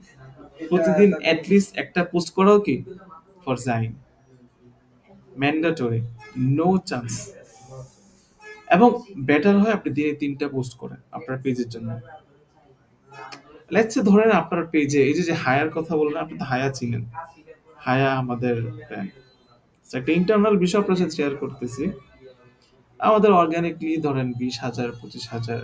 প্রতিদিন অ্যাটলিস্ট একটা পোস্ট করাও কি ফরজে আইন, ম্যান্ডেটরি, নো চান্স। এবং বেটার হয় আপনি দিনে 3টা পোস্ট করেন আপনার পেজের জন্য। লেটস সে ধরেন আপনার পেজে এই যে হায়ার কথা বললেন, আপনি তো হায়া চিনেন, হায়া আমাদের ব্র্যান্ড। একটা ইন্টারনাল বিষয় আপনার সাথে শেয়ার করতেছি। আমাদের অর্গানিকলি ধরেন 20,000 25,000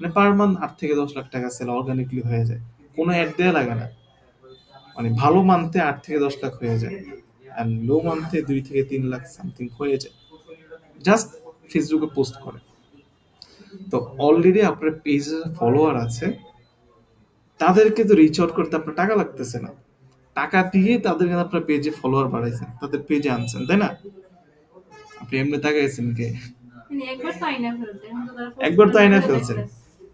মানে পার মান্থ 8 থেকে 10 লাখ টাকা সেল অর্গানিকলি হয়ে যায়, কোনো অ্যাড দেওয়া লাগে না, মানে ভালো মান্থে 8 থেকে 10 লাখ হয়ে যায়। অ্যান্ড লো মান্থে 2 থেকে 3 লাখ সামথিং হয়ে যায়, জাস্ট ফেসবুকে পোস্ট করে। তো অলরেডি আপনার পেজে ফলোয়ার আছে, তাদেরকে তো রিচ আউট করতে আপনার টাকা লাগতেছে না, টাকা দিয়ে তাদেরকে আপনার পেজে ফলোয়ার বাড়াইছেন, তাদের পেজে আনছেন, তাই না? আপনি এমনি তাকাইছেন কে? মানে একবার তো আইনা ফেলতে, এখন তো তারা একবার তো আইনা ফেলছেন,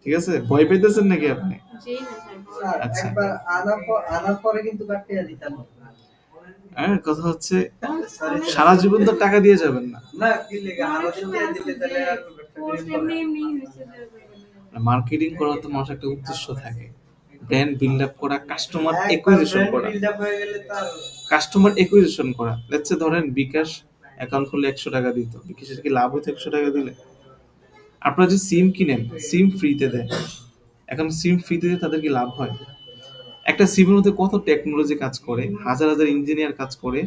ঠিক আছে? ভয় পেতেছেন নাকি আপনি? যেই না চাই বল। স্যার আচ্ছা। একবার আনার পরে কিন্তু কাটিয়ে দিতাম না। হ্যাঁ, কথা হচ্ছে Sorry, সারা জীবন তো টাকা দিয়ে যাবেন না। না কি লেগে অনেক আমাদের সময় দিয়ে আছে দিলে যে তাহলে আর পোস্ট এমনি এমনি হয়েছে যে মার্কেটিং করার তো মানুষের একটা উদ্দেশ্য থাকে, ব্র্যান্ড বিল্ড আপ করা, কাস্টমার অ্যাকুইজিশন করা, বিল্ড আপ হয়ে গেলে তার কাস্টমার অ্যাকুইজিশন করা। লেটস সে ধরেন বিকাশ অ্যাকাউন্ট খুললে 100 টাকা দিত, বিকাশের কি লাভ হইতো 100 টাকা দিলে? আপনারা যে সিম কিনেন, সিম ফ্রিতে দেয়, এখন সিম ফ্রিতে দিয়ে তাদের কি লাভ হয়? একটা সিমের মধ্যে কত টেকনোলজি কাজ করে, হাজার হাজার ইঞ্জিনিয়ার কাজ করে,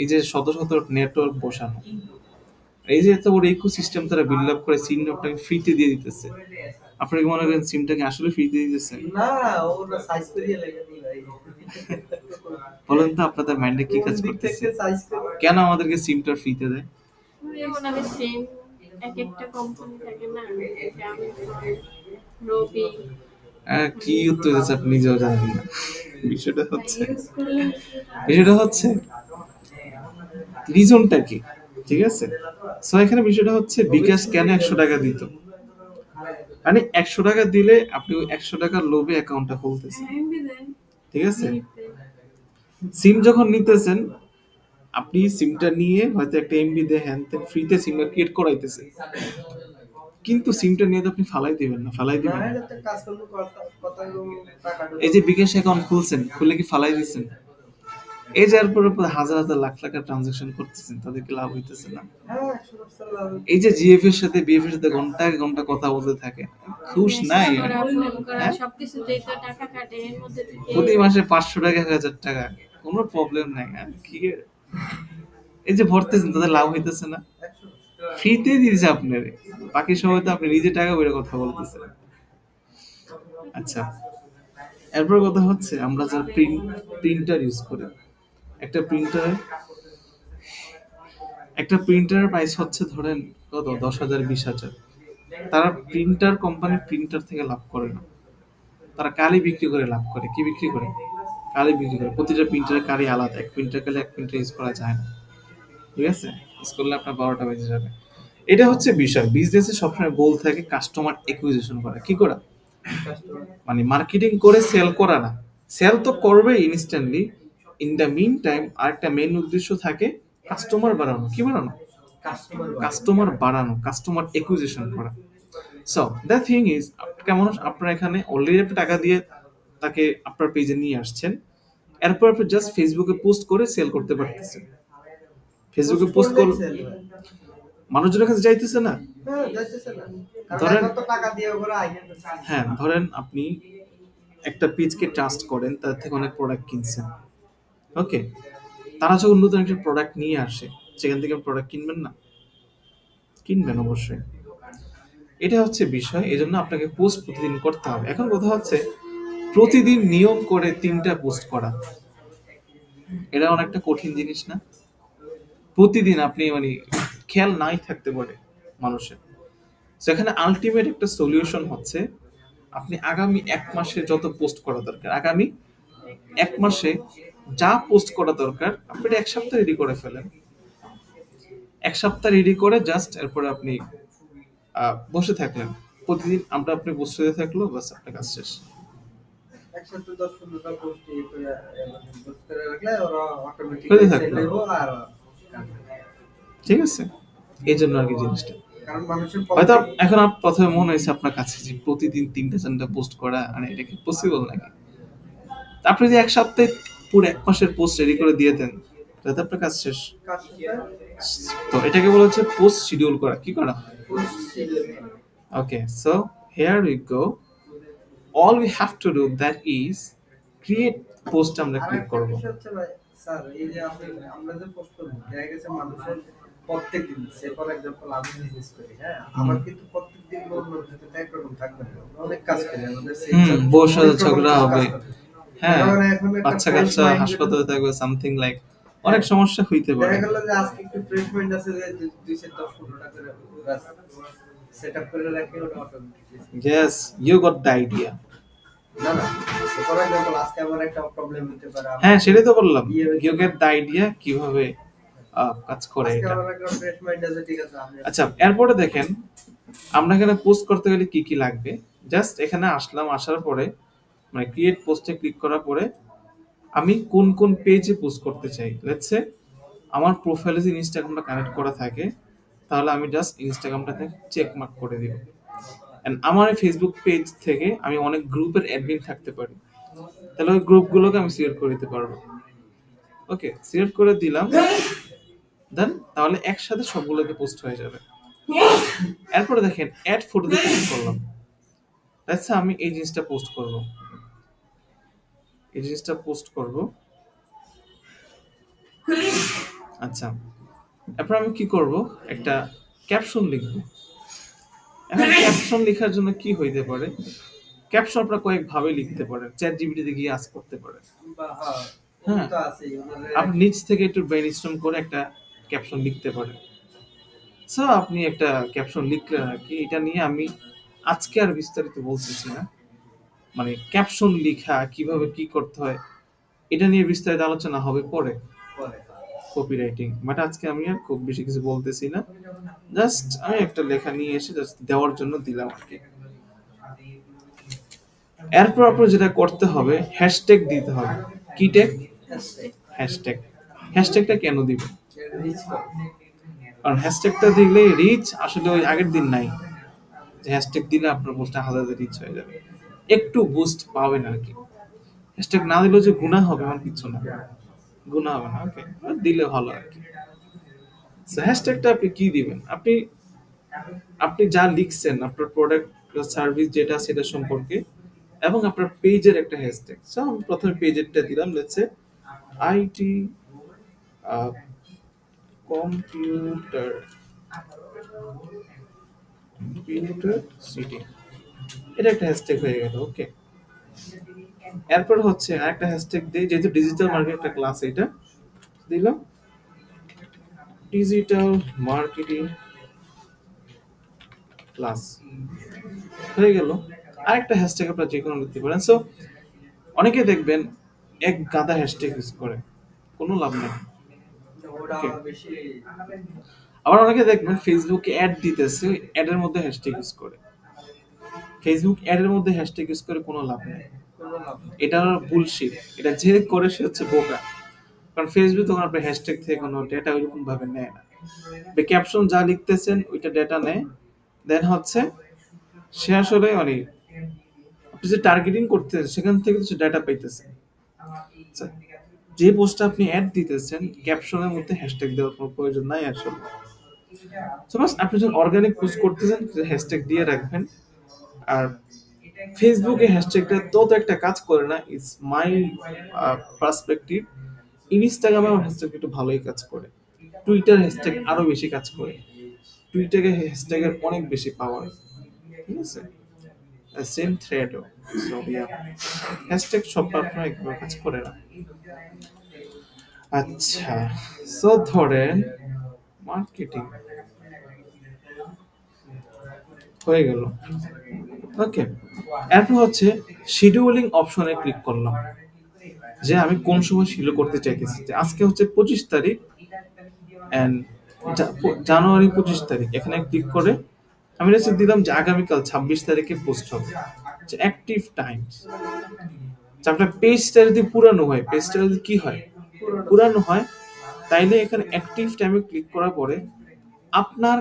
এই যে শত শত নেটওয়ার্ক বসানো, এই যে এত বড় ইকোসিস্টেম তারা বিল্ড আপ করে সিম আপনাকে ফ্রিতে দিয়ে দিতেছে। আপনারা কি মনে করেন সিমটাকে আসলে ফ্রিতে দিতেছে? না ওরা সাইজ করিয়ে লাগে ভাই। বলেন তো আপনাদের মাইন্ডে কি কাজ করতেছে? সাইজ করে কেন আমাদেরকে সিমটা ফ্রিতে দেয়? যেমন আমি সেম এক একটা কোম্পানি থাকে না, রবি কি উত্তর দিচ্ছে আপনি নিজেও জানেন না। বিষয়টা হচ্ছে ইউজ করলে বিষয়টা হচ্ছে রিজনটা কি, ঠিক আছে? সো এখানে বিষয়টা হচ্ছে বিকাশ কেন 100 টাকা দিত, মানে 100 টাকা দিলে আপনি ওই 100 টাকার লোভে অ্যাকাউন্টটা খুলতেছেন, এমবি দেয়, ঠিক আছে? মিনিট দেয়। সিম যখন নিতেছেন, আপনি সিমটা নিয়ে হয়তো একটা এমবি দিয়ে হ্যান তেন ফ্রিতে সিমটা ক্রিয়েট করাইতেছে, কিন্তু সিমটা নিয়ে তো আপনি ফালাই দিবেন না, ফালাই না দিবেন না। এটা তো কাজ করব কথা টাকা এই যে বিকাশ অ্যাকাউন্ট খুলছেন, খুলে কি ফালাই দিচ্ছেন? এই যে এরপর হাজার হাজার লাখ লাখ ট্রানজাকশন করতেছেন, তাদেরকে লাভ হইতেছে না? হ্যাঁ 100% লাভ। এই যে জিএফ এর সাথে বিএফ এর সাথে ঘন্টা ঘন্টা কথা বলতে থাকে, খুশ নাই? মেসেজ করা, ফোন করা, হ্যাঁ? সবকিছুতেই তো টাকা কাটে, এর মধ্যে থেকে প্রতি মাসে 500 টাকা 1000 টাকা, কোনো প্রবলেম নাই। আর কি এই যে ভরতেছেন, তাদের লাভ হইতেছে না? 100% ফ্রিতে দিয়েছে আপনার, বাকি সময় তো আপনি নিজে টাকা বেড়ে কথা বলতেছেন। আচ্ছা, এরপর কথা হচ্ছে আমরা যারা প্রিন্টার ইউজ করি, একটা প্রিন্টারের প্রাইস হচ্ছে ধরেন কত, 10,000 20,000। তারা প্রিন্টার কোম্পানি প্রিন্টার থেকে লাভ করে না, তারা কালি বিক্রি করে লাভ করে। কি বিক্রি করে? কালি বিক্রি করে। প্রতিটা প্রিন্টারের কালি আলাদা, এক প্রিন্টার কালি এক প্রিন্টার ইউজ করা যায় না, ঠিক আছে? ইউজ করলে আপনার 12টা বেজে যাবে। এটা হচ্ছে বিষয়, বিজনেসে সবসময় গোল থাকে কাস্টমার অ্যাকুইজিশন করা। কি করা? মানে মার্কেটিং করে সেল করা না, সেল তো করবে instantly, in the mean time আরেকটা মেন উদ্দেশ্য থাকে কাস্টমার বাড়ানো। কি বাড়ানো? কাস্টমার বাড়ানো, কাস্টমার অ্যাকুইজিশন করা। সো দ্য থিং ইজ, কেমন আপনার এখানে অলরেডি আপনি টাকা দিয়ে তাকে আপনার পেজে নিয়ে আসছেন, এরপর আপনি জাস্ট ফেসবুকে পোস্ট করে সেল করতে পারতেছেন। ফেসবুকে পোস্ট করলে মানুষজনের কাছে যাইতেছে না। হ্যাঁ যাইতেছে না, কারণ ধরেন এখন তো টাকা দিয়ে ওরা আইনে হ্যাঁ, ধরেন আপনি একটা পেজকে ট্রাস্ট করেন, তার থেকে অনেক প্রোডাক্ট কিনছেন, ওকে? তারা যখন নতুন একটা প্রোডাক্ট নিয়ে আসে, সেখান থেকে প্রোডাক্ট কিনবেন না? কিনবেন অবশ্যই। এটা হচ্ছে বিষয়, এই জন্য আপনাকে পোস্ট প্রতিদিন করতে হবে। এখন কথা হচ্ছে প্রতিদিন নিয়ম করে 3টা পোস্ট করা, এটা অনেকটা কঠিন জিনিস না? প্রতিদিন আপনি মানে খেয়াল নাই থাকতে পারে মানুষের। সেখানে আলটিমেট একটা সলিউশন হচ্ছে আপনি আগামী 1 মাসে যত পোস্ট করা দরকার, আগামী 1 মাসে যা পোস্ট করা দরকার আপনি এটা 1 সপ্তাহ রেডি করে ফেলেন। 1 সপ্তাহ রেডি করে জাস্ট এরপরে আপনি বসে থাকলেন, প্রতিদিন আপনি পোস্ট দিতে থাকলো, বাস আপনার কাজ শেষ। একসাথে 10-15টা পোস্ট করে রাখলে ওরা অটোমেটিক হয়ে সেল থাকলো, হইব আর ঠিক আছে? এই জন্য আর কি জিনিসটা কারণ মানুষের হয়তো এখন প্রথমে মনে হয়েছে আপনার কাছে যে প্রতিদিন 3টা 4টা পোস্ট করা, মানে এটা কি পসিবল নাকি? আপনি যদি 1 সপ্তাহে পুরো 1 মাসের পোস্ট রেডি করে দিয়ে দেন, তাহলে আপনার কাজ শেষ। তো এটাকে বলা হচ্ছে পোস্ট শিডিউল করা। কি করা? Okay, so here we go, all we have to do that is create post আমরা ক্লিক করব। স্যার এই যে আমরা যে পোস্ট করব, দেখা গেছে মানুষের প্রত্যেকদিন, সে ফর এক্সাম্পল আমি বিজনেস করি, হ্যাঁ আমার কিন্তু প্রত্যেকদিন বলবো যেটা একরকম থাকবে না, অনেক কাজ করি আমাদের বউর সাথে ঝগড়া হবে, হ্যাঁ, এখন একটা বাচ্চা কাচ্চা হাসপাতালে থাকবে, সামথিং লাইক অনেক সমস্যা হইতে দেখা পারে। গেল যে আজকে একটু ফ্রেশমেন্ট আছে যে 210-15 করে সেটআপ করে রাখে ওটা automatic. Yes, you got the idea. না না, ফর এক্সাম্পল আজকে আমার একটা প্রবলেম হতে পারে, হ্যাঁ, সেটাই তো বললাম। ইয়ে হইতে You পারে। get the idea কিভাবে কাজ করে আজকে এটা। আমার একটা ফ্রেশমেন্ট আছে, ঠিক আছে আমি আচ্ছা, এরপরে দেখেন আমরা এখানে পোস্ট করতে গেলে কি কি লাগবে। জাস্ট এখানে আসলাম, আসার পরে মানে ক্রিয়েট পোস্টে ক্লিক করার পরে আমি কোন কোন পেজে পোস্ট করতে চাই। লেটস সে আমার প্রোফাইলে যে ইনস্টাগ্রামটা কানেক্ট করা থাকে, তাহলে আমি জাস্ট ইনস্টাগ্রামটাতে চেক মার্ক করে দিব। এন্ড আমার ফেসবুক পেজ থেকে আমি অনেক গ্রুপের অ্যাডমিন থাকতে পারি, তাহলে ওই গ্রুপগুলোকে আমি সিলেক্ট করে দিতে পারবো। ওকে, সিলেক্ট করে দিলাম, দেন তাহলে একসাথে সবগুলোকে পোস্ট হয়ে যাবে। এরপরে দেখেন অ্যাড ফটোতে ক্লিক করলাম। আচ্ছা, আমি এই জিনিসটা পোস্ট করব, এই জিনিসটা পোস্ট করব। আচ্ছা, এরপর আমি কি করব, একটা ক্যাপশন লিখব। এখন ক্যাপশন লেখার জন্য কি হইতে পারে, ক্যাপশন আপনারা কয়েকভাবে লিখতে পারেন। চ্যাট জিপিটিতে গিয়ে আস্ক করতে পারেন। হ্যাঁ হ্যাঁ, তো আছে আপনি নিচ থেকে একটু ব্রেইনস্টর্ম করে একটা ক্যাপশন লিখতে পারেন। সো আপনি একটা ক্যাপশন লিখলেন আর কি। এটা নিয়ে আমি আজকে আর বিস্তারিত বলতেছি না, মানে ক্যাপশন লেখা কিভাবে কি করতে হয় এটা নিয়ে বিস্তারিত আলোচনা হবে পরে, পরে। কপিরাইটিং। বাট আজকে আমি আর খুব বেশি কিছু বলতেছি না, জাস্ট আমি একটা লেখা নিয়ে এসে জাস্ট দেওয়ার জন্য দিলাম আর কি। এরপর আপনার যেটা করতে হবে, হ্যাশট্যাগ দিতে হবে। কি ট্যাগ? হ্যাশট্যাগ। হ্যাশট্যাগটা কেন দিবেন? রিচ করে। কারণ হ্যাশট্যাগটা দিলে রিচ আসলে ওই আগের দিন নাই, যে হ্যাশট্যাগ দিলে আপনার পোস্টটা হাজার রিচ হয়ে যাবে, একটু বুস্ট পাবেন আর কি। হ্যাশট্যাগ না দিলেও যে গুনাহ হবে এমন কিছু না, গুনাহ হবে না। ওকে, দিলে ভালো আর কি। সো হ্যাশট্যাগটা আপনি কি দিবেন, আপনি আপনি যা লিখছেন আপনার প্রোডাক্ট সার্ভিস যেটা সেটা সম্পর্কে, এবং আপনার পেজের একটা হ্যাশট্যাগ। সো আমি প্রথমে পেজেরটা দিলাম, let's say IT computer computer city, এটা একটা হ্যাশট্যাগ হয়ে গেল। ওকে, এরপর হচ্ছে আরেকটা হ্যাশট্যাগ দিই, যেহেতু ডিজিটাল মার্কেটিং একটা ক্লাস, এটা দিলাম ডিজিটাল মার্কেটিং ক্লাস, হয়ে গেল। আরেকটা হ্যাশট্যাগ আপনারা যে কোনো দিতে পারেন। সো অনেকে দেখবেন এক গাদা হ্যাশট্যাগ ইউজ করে, কোনো লাভ নেই। ওটা Okay. আমার বেশি আবার অনেকে দেখবেন ফেসবুকে অ্যাড দিতেছে, অ্যাডের মধ্যে হ্যাশট্যাগ ইউজ করে। ফেসবুক অ্যাডের মধ্যে হ্যাশট্যাগ ইউজ করে কোনো লাভ নেই, কোনো লাভ নেই। এটা বুলশিট। এটা যে করে সে হচ্ছে বোকা, কারণ ফেসবুক তখন আপনার হ্যাশট্যাগ থেকে কোনো ডেটা ওইরকম ভাবে নেয় না। ক্যাপশন যা লিখতেছেন ওইটা ডেটা নেয়, দেন হচ্ছে সে আসলে মানে আপনি যে টার্গেটিং করতেছেন সেখান থেকে কিছু ডেটা পাইতেছে। আচ্ছা, যে পোস্টটা আপনি অ্যাড দিতেছেন ক্যাপশনের মধ্যে হ্যাশট্যাগ দেওয়ার কোনো প্রয়োজন নাই আসলে। সো বাস আপনি যখন অর্গানিক পোস্ট করতেছেন হ্যাশট্যাগ দিয়ে রাখবেন। আর ফেসবুকে হ্যাশট্যাগটা তো একটা কাজ করে না, ইটস মাই পার্সপেক্টিভ। ইনস্টাগ্রামে হ্যাশট্যাগ একটু ভালোই কাজ করে, টুইটার হ্যাশট্যাগ আরো বেশি কাজ করে। টুইটারে হ্যাশট্যাগের অনেক বেশি পাওয়ার, ঠিক আছে, সেম থ্রেডও। সো ইয়া, হ্যাশট্যাগ সব প্ল্যাটফর্মে একবার কাজ করে না। আচ্ছা, সো ধরেন মার্কেটিং হয়ে গেল। ওকে, এরপর হচ্ছে শিডিউলিং অপশনে ক্লিক করলাম, যে আমি কোন সময় শিডিউল করতে চাইতেছি। যে আজকে হচ্ছে 25 তারিখ এন্ড জানুয়ারি 25 তারিখ, এখানে ক্লিক করে আমি রেসে দিলাম যে আগামীকাল 26 তারিখে পোস্ট হবে। যে অ্যাক্টিভ টাইমস, আপনার পেজটা যদি পুরানো হয়, পেজটা যদি কি হয়, পুরানো হয়, তাইলে এখানে অ্যাক্টিভ টাইমে ক্লিক করার পরে আপনার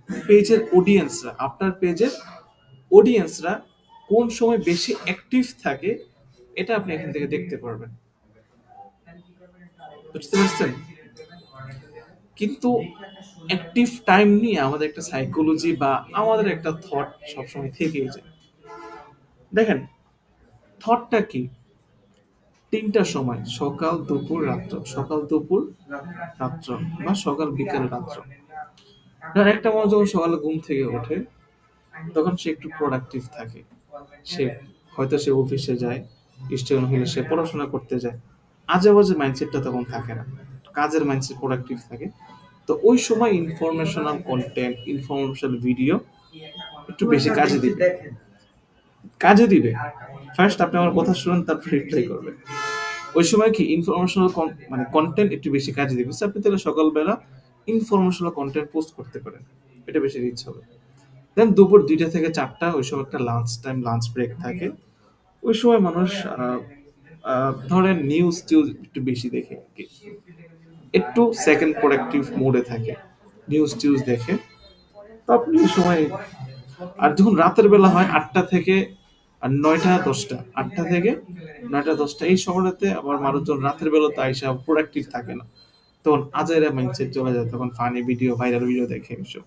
পেজের অডিয়েন্সরা, আপনার পেজের অডিয়েন্সরা কোন সময় বেশি অ্যাক্টিভ থাকে এটা আপনি এখান থেকে দেখতে পারবেন। বুঝতে পারছেন? কিন্তু অ্যাক্টিভ টাইম নিয়ে আমাদের একটা সাইকোলজি বা আমাদের একটা থট সবসময় থেকেই যায়। দেখেন থটটা কি, তিনটার সময়, সকাল দুপুর রাত্র, সকাল দুপুর রাত্র, বা সকাল বিকেল রাত্র। কারণ একটা মানুষ যখন সকালে ঘুম থেকে ওঠে তখন সে একটু প্রোডাক্টিভ থাকে, সে হয়তো সে অফিসে যায়, স্টুডেন্ট হলে সে পড়াশোনা করতে যায়, আজে বাজে মাইন্ডসেটটা তখন থাকে না। কাজের মাইন্ডসেট প্রোডাক্টিভ থাকে, তো ওই সময় ইনফরমেশনাল কন্টেন্ট, ইনফরমেশনাল ভিডিও একটু বেশি কাজে দিবে। দেখেন কাজে দিবে ফার্স্ট আপনি আমার কথা শুনুন, তারপর রিপ্লাই করবেন। ওই সময় কি ইনফরমেশনাল মানে কন্টেন্ট একটু বেশি কাজে দিবে। So, আপনি তাহলে সকালবেলা ইনফরমেশনাল কন্টেন্ট পোস্ট করতে পারেন, এটা বেশি রিচ হবে। দেন দুপুর 2টা থেকে 4টা ওই সময় একটা লাঞ্চ টাইম, লাঞ্চ ব্রেক থাকে। ওই সময় মানুষ ধরেন নিউজ টিউজ একটু বেশি দেখে আর কি, একটু সেকেন্ড প্রোডাক্টিভ মোডে থাকে, নিউজ টিউজ দেখে। তো আপনি এই সময়, আর যখন রাতের বেলা হয় 8টা থেকে 9টা 10টা, 8টা থেকে 9টা 10টা এই সময়টাতে আবার মানুষজন রাতের বেলা তো আইসা প্রোডাক্টিভ থাকে না, তখন আজাইরা মাইন্ডসেট চলে যায়, তখন ফানি ভিডিও, ভাইরাল ভিডিও দেখে এসব।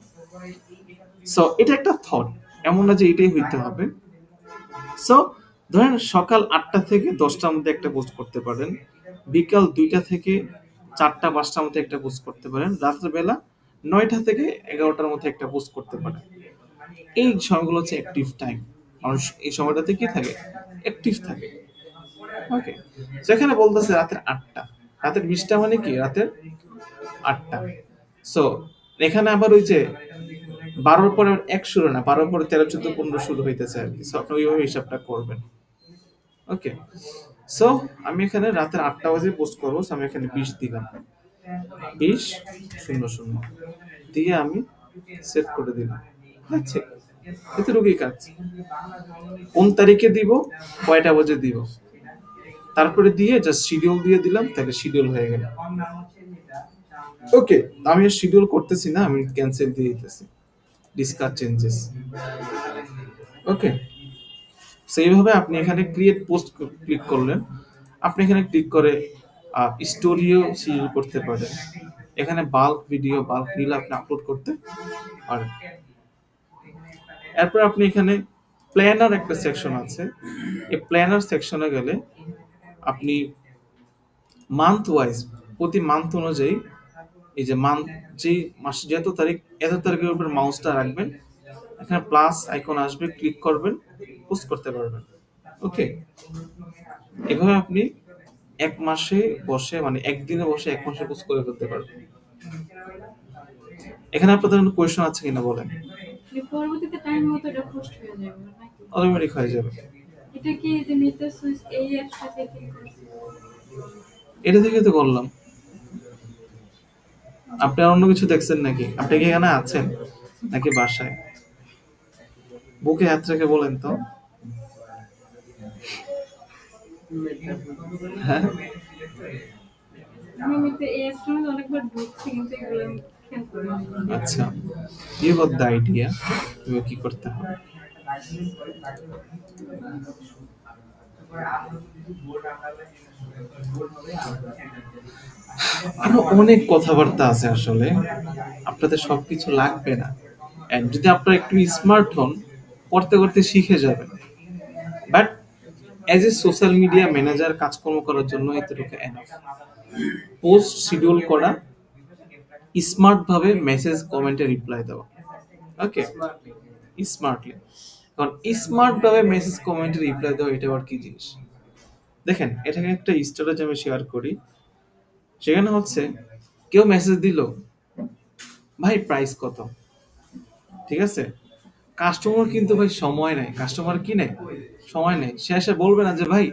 সো এটা একটা থট, এমন না যে এটাই হইতে হবে। সো ধরেন সকাল 8টা থেকে 10টার মধ্যে একটা পোস্ট করতে পারেন, বিকাল 2টা থেকে 4টা 5টার মধ্যে একটা পোস্ট করতে পারেন, রাতের বেলা 9টা থেকে 11টার মধ্যে একটা পোস্ট করতে পারেন। এই সময়গুলো হচ্ছে অ্যাক্টিভ টাইম, মানুষ এই সময়টাতে কি থাকে, অ্যাক্টিভ থাকে। ওকে, সেখানে বলতেছে রাতের 8টা, রাতের 20টা মানে কি রাতের 8টা। সো এখানে আবার ওই যে 12 পরে 1 শুরু না, 12 পরে 13, 14, 15 শুরু হইতেছে আর কি। সো আপনি ওইভাবে হিসাবটা করবেন। ওকে, সো আমি এখানে রাতের 8টা বাজে পোস্ট করবো। So আমি এখানে 20 দিলাম, 20:00 দিয়ে আমি সেভ করে দিলাম। আচ্ছা, এতটুকুই কাজ। কোন তারিখে দিব, কয়টা বাজে দিব, তারপরে দিয়ে জাস্ট শিডিউল দিয়ে দিলাম, তাহলে শিডিউল হয়ে গেল। ওকে, আমি শিডিউল করতেছি না, আমি ক্যান্সেল দিয়ে দিতেছি, ডিসকার্ড চেঞ্জেস। ওকে, সেইভাবে আপনি এখানে ক্রিয়েট পোস্ট ক্লিক করলেন, আপনি এখানে ক্লিক করে স্টোরিও শিডিউল করতে পারেন। এখানে বাল্ক ভিডিও, বাল্ক রিল আপনি আপলোড করতে পারেন। এরপর আপনি এখানে প্ল্যানার একটা সেকশন আছে, এই প্ল্যানার সেকশনে গেলে আপনি মান্থ ওয়াইজ, প্রতি মান্থ অনুযায়ী, এই যে মান্থ, যে মাস যত তারিখ, এত তারিখের উপর মাউসটা রাখবেন, এখানে প্লাস আইকন আসবে, ক্লিক করবেন, পোস্ট করতে পারবেন। ওকে, এভাবে আপনি এক মাসে বসে, মানে একদিনে বসে 1 মাসে পোস্ট করে ফেলতে পারবেন। এখানে আপনাদের কোনো কোয়েশ্চন আছে কিনা বলেন। পরবর্তীতে টাইম মতো এটা পোস্ট হয়ে যাবে নাকি? অটোমেটিক হয়ে যাবে। এটা কি যে মিটার সুইচ এই অ্যাপটা থেকে করছে? এটা থেকে তো বললাম। আপনি আর অন্য কিছু দেখছেন নাকি? আপনি কি এখানে আছেন নাকি বাসায়? বুকে হাত রেখে বলেন তো। হ্যাঁ, আমি মিটার এই অ্যাপটা মধ্যে অনেকবার ঢুকছি কিন্তু এগুলো আমি খেয়াল করিনি। আচ্ছা, ইউ গট দ্য আইডিয়া এবার কি করতে হবে। আরো অনেক কথাবার্তা আছে আসলে, আপনাদের সবকিছু লাগবে না। And যদি আপনারা একটু স্মার্ট হন, করতে করতে শিখে যাবেন। But as a social media manager কাজকর্ম করার জন্য এতটুকু এনাফ। পোস্ট শিডিউল করা, স্মার্ট ভাবে মেসেজ কমেন্টে রিপ্লাই দেওয়া। ওকে, স্মার্টলি। কারণ স্মার্ট ভাবে মেসেজ কমেন্টে রিপ্লাই দেওয়া, এটা আবার কি জিনিস দেখেন। এটাকে একটা স্টোরেজ আমি শেয়ার করি। সেখানে হচ্ছে কেউ মেসেজ দিল, ভাই প্রাইস কত, ঠিক আছে। কাস্টমার কিন্তু ভাই সময় নেই, কাস্টমার কি নেই, সময় নেই। সে এসে বলবে না যে ভাই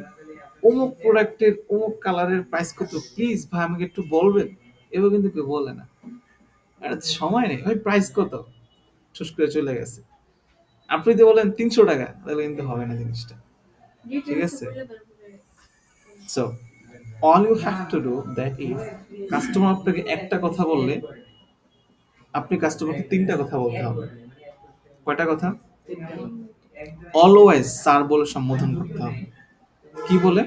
অমুক প্রোডাক্টের অমুক কালারের প্রাইস কত, প্লিজ ভাই আমাকে একটু বলবেন, এবার কিন্তু কেউ বলে না। সময় নেই ভাই, প্রাইস কত, ঠুস করে চলে গেছে। আপনি যদি বলেন 300 টাকা, তাহলে কিন্তু হবে না জিনিসটা, ঠিক আছে। So all you have to do that is, customer আপনাকে একটা কথা বললে আপনি কাস্টমারকে 3টা কথা বলতে হবে। কয়টা কথা? অলওয়েজ স্যার বলে সম্বোধন করতে হবে। কি বলে?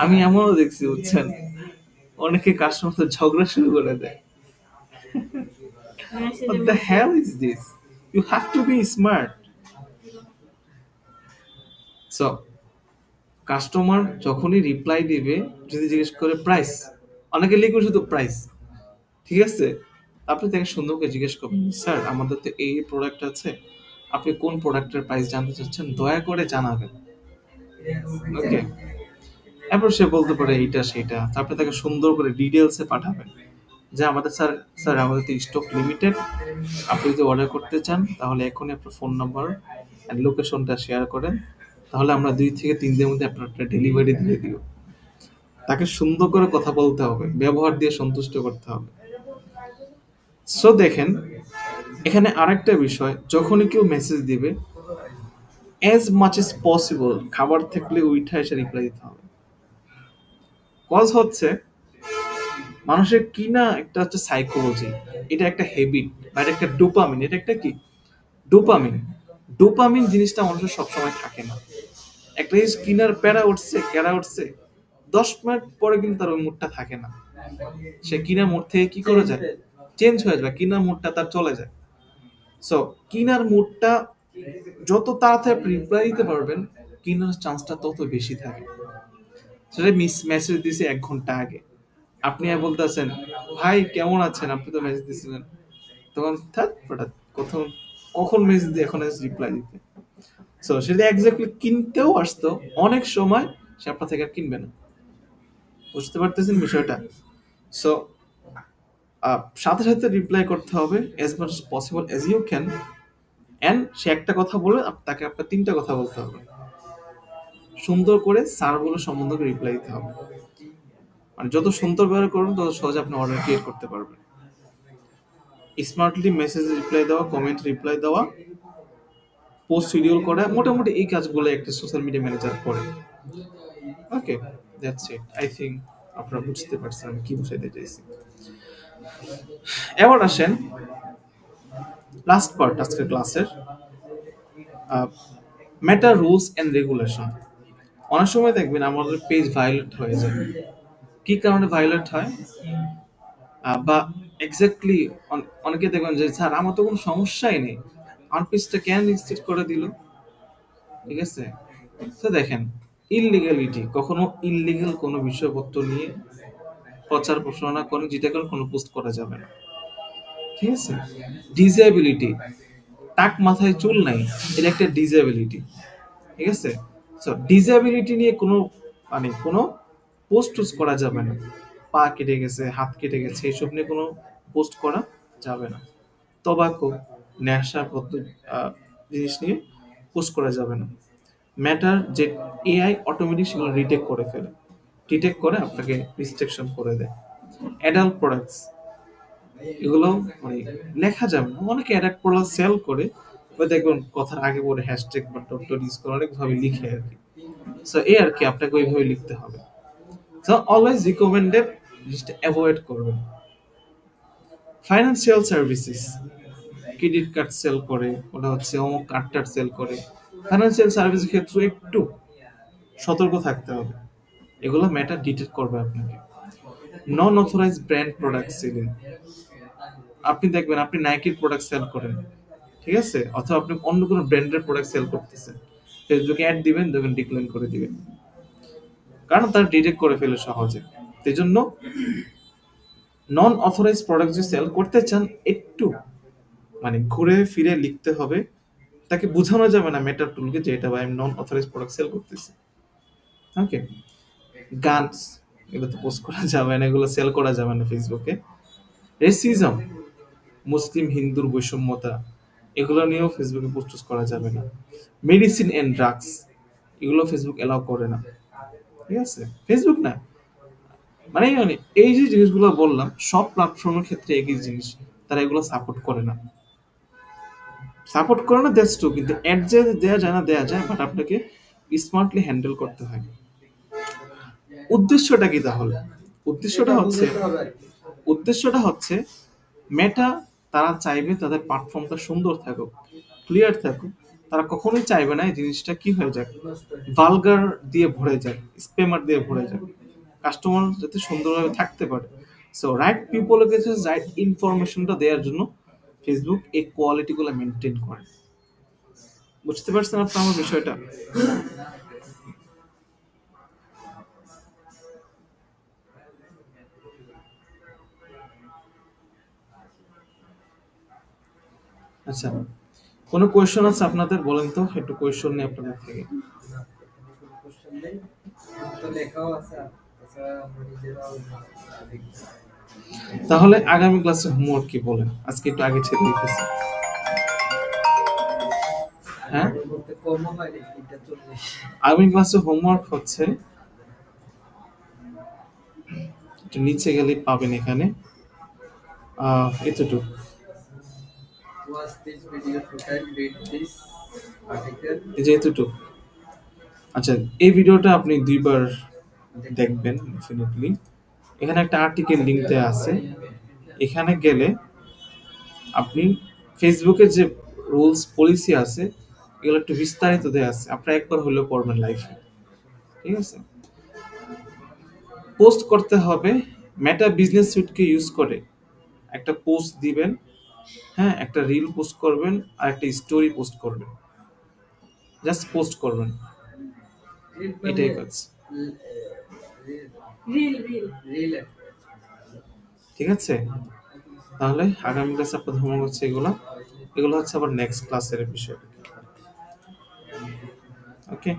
আমি এমনও দেখছি, বুঝছেন, অনেকে কাস্টমার সাথে ঝগড়া শুরু করে দেয়। What the hell is this? You have to be smart. So customer যখনই রিপ্লাই দিবে, যদি জিজ্ঞেস করে প্রাইস, অনেকে লিখবে শুধু প্রাইস, ঠিক আছে। আপনি তাকে সুন্দর করে জিজ্ঞেস করবেন, স্যার আমাদের তো এই প্রোডাক্ট আছে, আপনি কোন প্রোডাক্টের প্রাইস জানতে চাচ্ছেন, দয়া করে জানাবেন। ওকে, এরপর সে বলতে পারে এইটা সেটা, তারপরে তাকে সুন্দর করে ডিটেলসে পাঠাবেন যে আমাদের স্যার স্যার আমাদের তো স্টক লিমিটেড, আপনি যদি অর্ডার করতে চান তাহলে এখনই আপনার ফোন নাম্বার অ্যান্ড লোকেশনটা শেয়ার করেন, তাহলে আমরা 2 থেকে 3 দিনের মধ্যে আপনার একটা ডেলিভারি দিয়ে দিব। তাকে সুন্দর করে কথা বলতে হবে, ব্যবহার দিয়ে সন্তুষ্ট করতে হবে। সো দেখেন এখানে আরেকটা বিষয়, যখনই কেউ মেসেজ দিবে অ্যাজ মাচ এজ পসিবল খাবার থাকলে উইঠা এসে রিপ্লাই দিতে হবে। কজ হচ্ছে মানুষের কি না একটা হচ্ছে সাইকোলজি, এটা একটা হ্যাবিট বা এটা একটা ডোপামিন, এটা একটা কি ডোপামিন। ডোপামিন জিনিসটা মানুষের সবসময় থাকে না। একটা জিনিস কিনার প্যারা উঠছে ক্যারা উঠছে 10 মিনিট পরে কিন্তু তার ওই মুডটা থাকে না, সে কিনার মুড থেকে কি করে যায়, চেঞ্জ হয়ে যায়, কিনার মুডটা তার চলে যায়। সো কিনার মুডটা যত তাড়াতাড়ি রিপ্লাই দিতে পারবেন কিনার চান্সটা তত বেশি থাকে। সেটা মেসেজ দিয়েছে 1 ঘন্টা আগে, আপনি আর বলতেছেন ভাই কেমন আছেন, আপনি তো মেসেজ দিয়েছিলেন, তখন থাক হঠাৎ কখন কখন মেসেজ দিয়ে এখন রিপ্লাই দিতে। সো সেটা এক্স্যাক্টলি কিনতেও আসতো, অনেক সময় সে আপনার থেকে আর কিনবে না। বুঝতে পারতেছেন বিষয়টা? সো সাথে সাথে রিপ্লাই করতে হবে as much as possible as you can, and সে একটা কথা বলে তাকে আপনার 3টা কথা বলতে হবে, সুন্দর করে স্যার বলে সম্বন্ধ করে রিপ্লাই দিতে হবে। মানে যত সুন্দর ব্যবহার করবেন তত সহজে আপনি অর্ডার ক্রিয়েট করতে পারবেন। স্মার্টলি মেসেজ রিপ্লাই দেওয়া, কমেন্ট রিপ্লাই দেওয়া, পোস্ট শিডিউল করা, মোটামুটি এই কাজগুলো একটা সোশ্যাল মিডিয়া ম্যানেজার করে। ওকে, দ্যাটস ইট। আই থিঙ্ক আপনারা বুঝতে পারছেন আমি কি বুঝাইতে চাইছি। এবার আসেন লাস্ট পার্ট আজকের ক্লাসের, মেটা রুলস এন্ড রেগুলেশন। অনেক সময় দেখবেন আমাদের পেজ ভায়োলেট হয়ে যায়। কি কারণে ভায়োলেট হয় বা এক্স্যাক্টলি অনেকে দেখবেন যে স্যার আমার তো কোনো সমস্যাই নেই, আমার পেজটা কেন রিস্ট্রিক্ট করে দিল। ঠিক আছে, তো দেখেন ইললিগালিটি, কখনো ইললিগাল কোনো বিষয়পত্র নিয়ে প্রচার প্রসারণা করে যেটা করে কোনো পোস্ট করা যাবে না। ঠিক আছে, ডিসএবিলিটি, টাক মাথায় চুল নাই, এটা একটা ডিসএবিলিটি। ঠিক আছে, সো ডিসএবিলিটি নিয়ে কোনো মানে কোনো পোস্ট টুস করা যাবে না। পা কেটে গেছে, হাত কেটে গেছে, এইসব নিয়ে কোনো পোস্ট করা যাবে না। তবাকু, নেশা জিনিস নিয়ে পোস্ট করা যাবে না। ম্যাটার যে এআই অটোমেটিক সেগুলো ডিটেক্ট করে ফেলে, ডিটেক্ট করে আপনাকে রিস্ট্রিকশন করে দেয়। অ্যাডাল্ট প্রোডাক্টস, এগুলো মানে লেখা যাবে না। অনেকে অ্যাডাল্ট প্রোডাক্ট সেল করে, ওই দেখবেন কথার আগে পরে হ্যাশট্যাগ বা ডক্টর ইউজ করে অনেকভাবে লিখে আর কি। সো এই আর কি আপনাকে ওইভাবে লিখতে হবে। সো অলওয়েজ রিকমেন্ডেড জিনিসটা অ্যাভয়েড করবেন। Financial services, credit card sell করে, ওটা হচ্ছে অমুক কার্ড সেল করে, ফাইন্যান্সিয়াল সার্ভিসের ক্ষেত্রে একটু সতর্ক থাকতে হবে, এগুলো ম্যাটার ডিটেক্ট করবে আপনাকে। নন অথরাইজড ব্র্যান্ড প্রোডাক্ট সেলিং, আপনি দেখবেন আপনি নাইকির প্রোডাক্ট সেল করেন, ঠিক আছে, অথবা আপনি অন্য কোনো ব্র্যান্ডের প্রোডাক্ট সেল করতেছেন, ফেসবুকে অ্যাড দিবেন, দেখবেন ডিক্লাইন করে দিবেন, কারণ তারা ডিটেক্ট করে ফেলে সহজে। সেই জন্য নন অথরাইজ প্রোডাক্ট যদি সেল করতে চান একটু মানে ঘুরে ফিরে লিখতে হবে, তাকে বোঝানো যাবে না মেটার টুলকে যে এটা আমি নন অথরাইজ প্রোডাক্ট সেল করতেছি। ওকে, গানস, এগুলো তো পোস্ট করা যাবে না, এগুলো সেল করা যাবে না ফেসবুকে। রেসিজম, মুসলিম হিন্দুর বৈষম্যতা, এগুলো নিয়েও ফেসবুকে পোস্ট করা যাবে না। মেডিসিন এন্ড ড্রাগস, এগুলো ফেসবুক এলাও করে না। ঠিক আছে, ফেসবুক না মানে এই যে জিনিসগুলো বললাম সব প্ল্যাটফর্মের ক্ষেত্রে একই জিনিস, তারা এগুলো সাপোর্ট করে না। সাপোর্ট করে না দ্যাটস ট্রু, কিন্তু অ্যাড যে দেওয়া যায় না, দেওয়া যায়, বাট আপনাকে স্মার্টলি হ্যান্ডেল করতে হয়। উদ্দেশ্যটা কি তাহলে? উদ্দেশ্যটা হচ্ছে মেটা তারা চাইবে তাদের প্ল্যাটফর্মটা সুন্দর থাকুক, ক্লিয়ার থাকুক। তারা কখনোই চাইবে না এই জিনিসটা কি হয়ে যাক, ভালগার দিয়ে ভরে যায়, স্প্যামার দিয়ে ভরে যায়। কাস্টমার যাতে সুন্দরভাবে থাকতে পারে। সো রাইট পিপলের কাছে রাইট ইনফরমেশনটা দেওয়ার জন্য ফেসবুক এই কোয়ালিটিগুলো মেনটেন করে। বুঝতে পারছেন আপনি আমার বিষয়টা? আচ্ছা, কোনো কোয়েশ্চন আছে আপনাদের? বলেন তো, একটু কোয়েশ্চন নেই আপনাদের থেকে। তো লেখাও আছে তাছাড়া আমরা নিজেরাও দেখি। তাহলে আগামী ক্লাসে হোমওয়ার্ক কি বলেন? আজকে একটু আগে ছেড়ে দিতেছি। হ্যাঁ, আগে বলতে কমও হয়নি 3:40। আগামী ক্লাসে হোমওয়ার্ক হচ্ছে, একটু নিচে গেলেই পাবেন এখানে এতটুকু। Watch this video to type, read this article. এই যে এতটুকু। আচ্ছা, এই ভিডিওটা আপনি 2 বার দেখবেন ডেফিনেটলি। এখানে একটা আর্টিকেল লিংক দেওয়া আছে, এখানে গেলে আপনি ফেসবুকের যে রুলস পলিসি আছে এগুলো একটু বিস্তারিত দেওয়া আছে, আপনারা একবার হলেও পড়বেন লাইফে। ঠিক আছে, পোস্ট করতে হবে মেটা বিজনেস সুইটকে ইউজ করে একটা পোস্ট দিবেন, হ্যাঁ, একটা রিল পোস্ট করবেন আর একটা স্টোরি পোস্ট করবেন, জাস্ট পোস্ট করবেন, এটাই কাজ। রিল রিল রিল ঠিক আছে, তাহলে আগামী ক্লাসে আপনার হোমওয়ার্ক হচ্ছে এগুলো, এগুলো হচ্ছে আবার নেক্সট ক্লাসের বিষয়। ওকে।